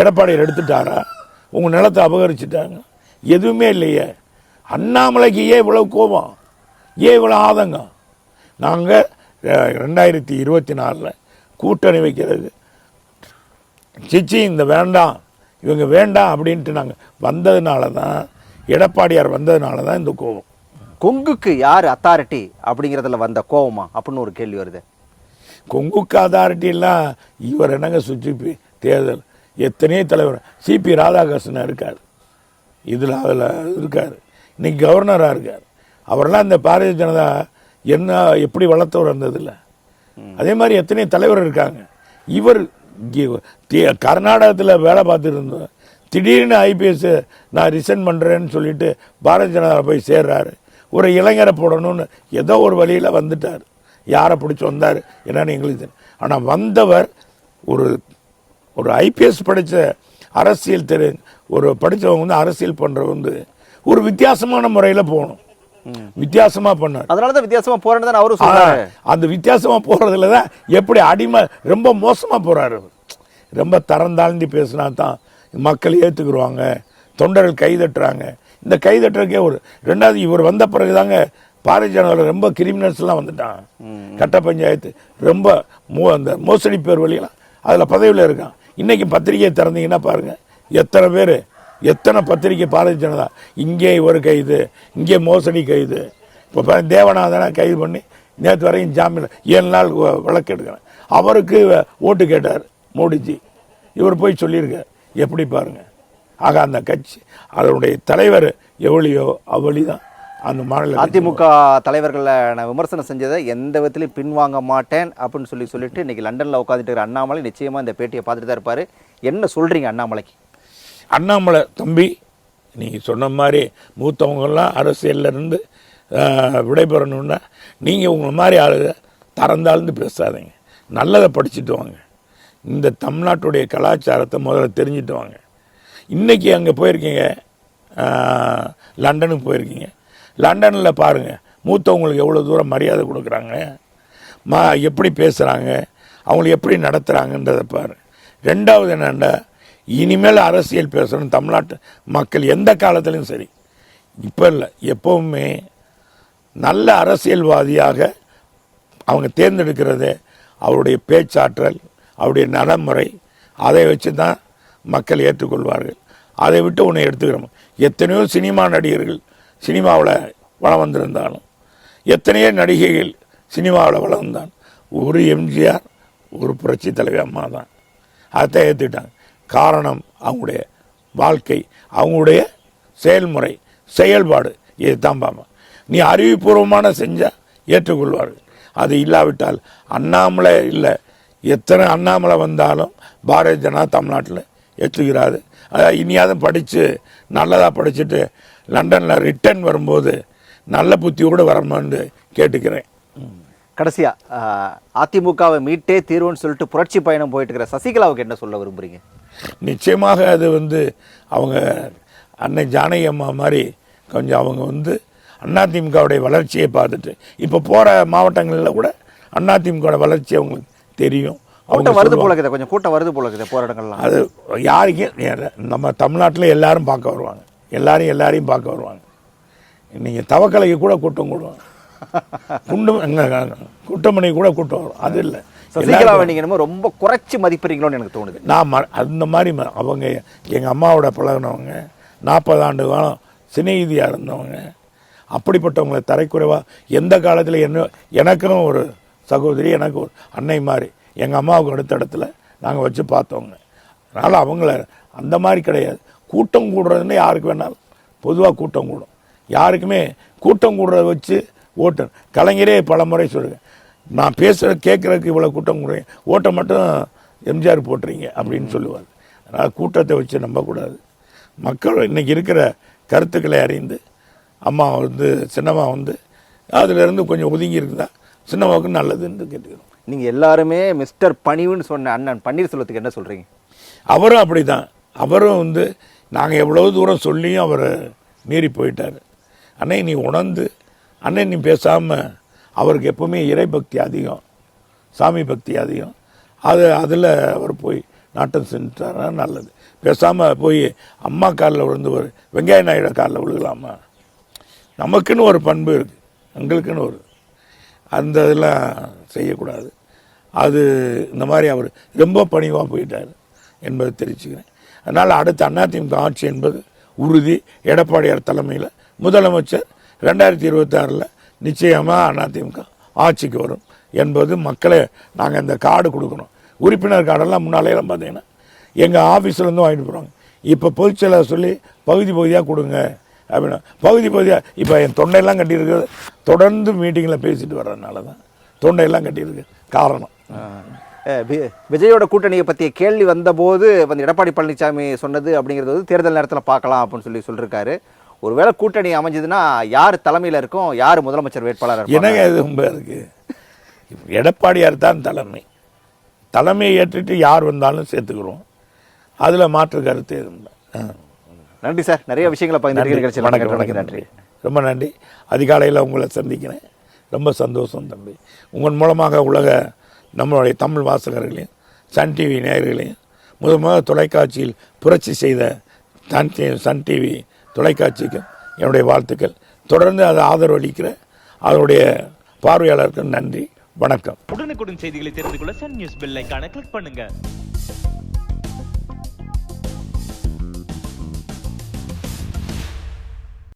எடப்பாடியை எடுத்துட்டாரா? உங்கள் நிலத்தை அபகரிச்சுட்டாங்க? எதுவுமே இல்லையே. அண்ணாமலைக்கு ஏன் இவ்வளோ கோபம், ஏன் இவ்வளோ ஆதங்கம்? நாங்கள் 2024 கூட்டணி வைக்கிறது சிச்சி இந்த வேண்டாம் இவங்க வேண்டாம் அப்படின்ட்டு நாங்கள் வந்ததுனால தான், எடப்பாடியார் வந்ததுனால தான் இந்த கோபம். கொங்குக்கு யார் அத்தாரிட்டி அப்படிங்கிறதுல வந்த கோபமா அப்படின்னு ஒரு கேள்வி வருது. கொங்குக்கு அத்தாரிட்டிலாம் இவர் என்னங்க சுற்றி தேர்தல் எத்தனையோ தலைவர் சிபி ராதாகிருஷ்ணன் இருக்கார், இதில் அதில் இருக்கார், இன்னைக்கு கவர்னராக இருக்கார். அவரெல்லாம் இந்த பாரதிய ஜனதா என்ன எப்படி வளர்த்தவர் இருந்ததில்லை. அதே மாதிரி எத்தனையோ தலைவர் இருக்காங்க. இவர் கர்நாடகத்தில் வேலை பார்த்துட்டு இருந்தோம். திடீர்னு ஐபிஎஸ் நான் ரிசைன் பண்ணுறேன்னு சொல்லிட்டு பாரதிய ஜனதா போய் சேர்றாரு. ஒரு இளைஞரை போடணும்னு ஏதோ ஒரு வழியில் வந்துட்டார். யாரை பிடிச்சி வந்தார் என்னன்னு எங்களுக்கு தெரியும். ஆனால் வந்தவர் ஒரு ஐபிஎஸ் படித்த அரசியல் ஒரு படித்தவங்க வந்து அரசியல் பண்ணுறவங்க வந்து ஒரு வித்தியாசமான முறையில் போகணும். வித்தியாசமாக பண்ணார். அதனால தான் வித்தியாசமாக போறேன்னு தான் அவரும் சொல்றாரு. அந்த வித்தியாசமாக போகிறதுல தான் எப்படி அடிமை ரொம்ப மோசமாக போகிறாரு. ரொம்ப தரந்தாழ்ந்து பேசினா தான் மக்கள் ஏற்றுக்குருவாங்க, தொண்டர்கள் கைதட்டுறாங்க. இந்த கைதட்டுறதுக்கே ரெண்டாவது இவர் வந்த பிறகு தாங்க பாரதிய ஜனதாவில் ரொம்ப கிரிமினல்ஸ்லாம் வந்துட்டான். கட்ட பஞ்சாயத்து ரொம்ப அந்த மோசடி பேர் வழியெல்லாம் அதில் பதவியில் இருக்கான். இன்றைக்கி பத்திரிகையை திறந்தீங்கன்னா பாருங்கள் எத்தனை பேர், எத்தனை பத்திரிகை பாரதிய ஜனதா. இங்கே ஒரு கைது, இங்கே மோசடி கைது. இப்போ தேவநாதனை கைது பண்ணி நேற்று வரைக்கும் ஜாமீன் 7 நாள் வழக்கு எடுக்கிறேன். அவருக்கு ஓட்டு கேட்டார் மோடிஜி. இவர் போய் சொல்லியிருக்கார். எப்படி பாருங்கள். ஆக அந்த கட்சி அதனுடைய தலைவர் எவ்வளியோ அவ்வளி தான் அந்த மாநில அதிமுக தலைவர்களை நான் விமர்சனம் செஞ்சதை எந்த விதத்திலையும் பின்வாங்க மாட்டேன் அப்படின்னு சொல்லிட்டு இன்னைக்கு லண்டனில் உட்காந்துட்டு இருக்கிற அண்ணாமலை நிச்சயமாக இந்த பேட்டியை பார்த்துட்டு தான் இருப்பார். என்ன சொல்கிறீங்க அண்ணாமலைக்கு? அண்ணாமலை தம்பி, நீங்கள் சொன்ன மாதிரி மூத்தவங்கெல்லாம் அரசியலிருந்து விடைபெறணுன்னா நீங்கள் உங்களை மாதிரி ஆளுங்க தரந்தாழ்ந்து பேசாதீங்க. நல்லதை படிச்சுட்டு வாங்க. இந்த தமிழ்நாட்டுடைய கலாச்சாரத்தை முதல்ல தெரிஞ்சுட்டு வாங்க. இன்றைக்கி அங்கே போயிருக்கீங்க, லண்டனுக்கு போயிருக்கீங்க. லண்டனில் பாருங்கள் மூத்தவங்களுக்கு எவ்வளோ தூரம் மரியாதை கொடுக்குறாங்க, எப்படி பேசுகிறாங்க, அவங்களை எப்படி நடத்துகிறாங்கன்றதை பாரு. ரெண்டாவது என்னென்னா, இனிமேல் அரசியல் பேசணும் தமிழ்நாட்டு மக்கள் எந்த காலத்துலையும் சரி, இப்போ இல்லை எப்போவுமே நல்ல அரசியல்வாதியாக அவங்க தேர்ந்தெடுக்கிறது அவருடைய பேச்சாற்றல், அவருடைய நடைமுறை, அதை வச்சு தான் மக்கள் ஏற்றுக்கொள்வார்கள். அதை விட்டு ஒன்று எடுத்துக்கிறோம். எத்தனையோ சினிமா நடிகர்கள் சினிமாவில் வளம் வந்திருந்தாலும், எத்தனையோ நடிகைகள் சினிமாவில் வளம் வந்தாலும், ஒரு எம்ஜிஆர் ஒரு புரட்சி தலைவி அம்மா தான். அதை ஏற்றுக்கிட்டாங்க. காரணம் அவங்களுடைய வாழ்க்கை, அவங்களுடைய செயல்முறை, செயல்பாடு. இதுதான் பாப்பா. நீ அறிவுபூர்வமான செஞ்சால் ஏற்றுக்கொள்வார்கள். அது இல்லாவிட்டால் அண்ணாமலை இல்லை, எத்தனை அண்ணாமலை வந்தாலும் பாரதிய ஜனதா தமிழ்நாட்டில் ஏற்றுக்கிறாரு. இனியாவது படித்து நல்லதாக படிச்சுட்டு லண்டனில் ரிட்டர்ன் வரும்போது நல்ல புத்தியோடு வரணும்னு கேட்டுக்கிறேன். கடைசியாக அதிமுகவை மீட்டே தீர்வுன்னு சொல்லிட்டு புரட்சி பயணம் போயிட்டு இருக்கிற சசிகலாவுக்கு என்ன சொல்ல விரும்புகிறீங்க? நிச்சயமாக அது அவங்க அன்னை ஜானகி அம்மா மாதிரி கொஞ்சம் அவங்க அதிமுகவுடைய வளர்ச்சியை பார்த்துட்டு இப்போ போகிற மாவட்டங்களில் கூட அதிமுக வளர்ச்சி அவங்களுக்கு தெரியும். கூட்டம் வருது போல இருக்குது, கொஞ்சம் கூட்டம் வருது போல இருக்குது போராட்டங்கள்லாம். அது யாருக்கும் நம்ம தமிழ்நாட்டில் எல்லாரும் பார்க்க வருவாங்க, எல்லாரையும் பார்க்க வருவாங்க. நீங்கள் தவக்கலைக்கு கூட கூட்டம் கூடும், குட்டமணி கூட கூட்டம் வரும். அது இல்லை, சசிகலாவை நீங்கள் என்னமோ ரொம்ப குறைச்சி மதிப்பிடுறீங்களோன்னு எனக்கு தோணுது. நான் அந்த மாதிரி அவங்க எங்கள் அம்மாவோட பழகினவங்க, 40 ஆண்டு காலம் சிநேகிதியாக இருந்தவங்க. அப்படிப்பட்டவங்களை தரைக்குறைவாக எந்த காலத்தில் எனக்கும் ஒரு சகோதரி, எனக்கு ஒரு அன்னை மாதிரி எங்கள் அம்மாவுக்கு அடுத்த இடத்துல நாங்கள் வச்சு பார்த்தவங்க. அதனால் அவங்கள அந்த மாதிரி கிடையாது. கூட்டம் கூடுறதுன்னு யாருக்கு வேணாலும் பொதுவாக கூட்டம் கூடும். யாருக்குமே கூட்டம் கூடுறத வச்சு ஓட்டு கலைஞரே பல முறை சொல்லுங்க, நான் பேசுகிற கேட்குறதுக்கு இவ்வளோ கூட்டம் கூடுறேன், ஓட்டை மட்டும் எம்ஜிஆர் போட்டுறீங்க அப்படின்னு சொல்லுவார். அதனால் கூட்டத்தை வச்சு நம்பக்கூடாது. மக்கள் இன்றைக்கி இருக்கிற கருத்துக்களை அறிந்து அம்மா சின்னம்மா அதிலிருந்து கொஞ்சம் ஒதுங்கி இருக்குதா சின்னம்மாவுக்கு நல்லதுன்னு கேட்டுக்கிறோம். நீங்கள் எல்லாருமே மிஸ்டர் பணிவுன்னு சொன்ன அண்ணன் பன்னீர்செல்வத்துக்கு என்ன சொல்கிறீங்க? அவரும் அப்படி தான். அவரும் நாங்கள் எவ்வளோ தூரம் சொல்லியும் அவர் மீறி போயிட்டார். அண்ணே நீ உணர்ந்து, அண்ணே நீ பேசாமல், அவருக்கு எப்போவுமே இறைபக்தி அதிகம், சாமி பக்தி அதிகம். அதில் அவர் போய் நாட்டம் செஞ்சுட்டாரா நல்லது. பேசாமல் போய் அம்மா காலில் விழுந்து ஒரு வெங்காய நாயுடு காலில் விழுகலாமா? நமக்குன்னு ஒரு பண்பு இருக்குது, எங்களுக்குன்னு ஒரு அந்த இதெல்லாம் செய்யக்கூடாது. அது இந்த மாதிரி அவர் ரொம்ப பணிவாக போயிட்டார் என்பதை தெரிவிச்சுக்கிறேன். அதனால் அடுத்த அதிமுக ஆட்சி என்பது உறுதி. எடப்பாடியார் தலைமையில் முதலமைச்சர் 2026 நிச்சயமாக அதிமுக ஆட்சிக்கு வரும் என்பது மக்களை நாங்கள் இந்த கார்டு கொடுக்கணும். உறுப்பினர் கார்டெல்லாம் முன்னாலேலாம் பார்த்தீங்கன்னா எங்கள் ஆஃபீஸ்லேருந்து வாங்கிட்டு போகிறாங்க. இப்போ பொதுச்செயலாளர் சொல்லி பகுதி பகுதியாக கொடுங்க அப்படின்னா பகுதி பகுதியாக இப்போ என் தொண்டையெல்லாம் கட்டியிருக்கிறது தொடர்ந்து மீட்டிங்கில் பேசிட்டு வர்றதுனால தான் தொண்டையெல்லாம் கட்டியிருக்கு. காரணம் விஜயோட கூட்டணியை பற்றிய கேள்வி வந்தபோது எடப்பாடி பழனிசாமி சொன்னது அப்படிங்கிறது தேர்தல் நேரத்தில் பார்க்கலாம் அப்படின்னு சொல்லியிருக்காரு. ஒருவேளை கூட்டணி அமைஞ்சதுன்னா யார் தலைமையில் இருக்கும், யார் முதலமைச்சர் வேட்பாளர்? என்னங்க இது ரொம்ப இருக்குது, எடப்பாடியார் தான் தலைமையை ஏற்றுட்டு யார் வந்தாலும் சேர்த்துக்கிறோம். அதில் மாற்று கருத்து இருந்தால். நன்றி சார், நிறைய விஷயங்களை பகிர்ந்து. நன்றி, ரொம்ப நன்றி. அதிகாலையில் உங்களை சந்திக்கிறேன், ரொம்ப சந்தோஷம் தம்பி. உங்கள் மூலமாக நம்மளுடைய தமிழ் வாசகர்களையும் சன் டிவி நேயர்களையும் முதல் தொலைக்காட்சியில் புரட்சி செய்த சன் டிவி தொலைக்காட்சிக்கும் என்னுடைய வாழ்த்துக்கள். தொடர்ந்து அதை ஆதரவு அளிக்கிற அதனுடைய பார்வையாளருக்கு நன்றி, வணக்கம். உடனுக்குடன் செய்திகளை தெரிந்து கொள்ள சன் நியூஸ் பெல் ஐகானை கிளிக் பண்ணுங்க.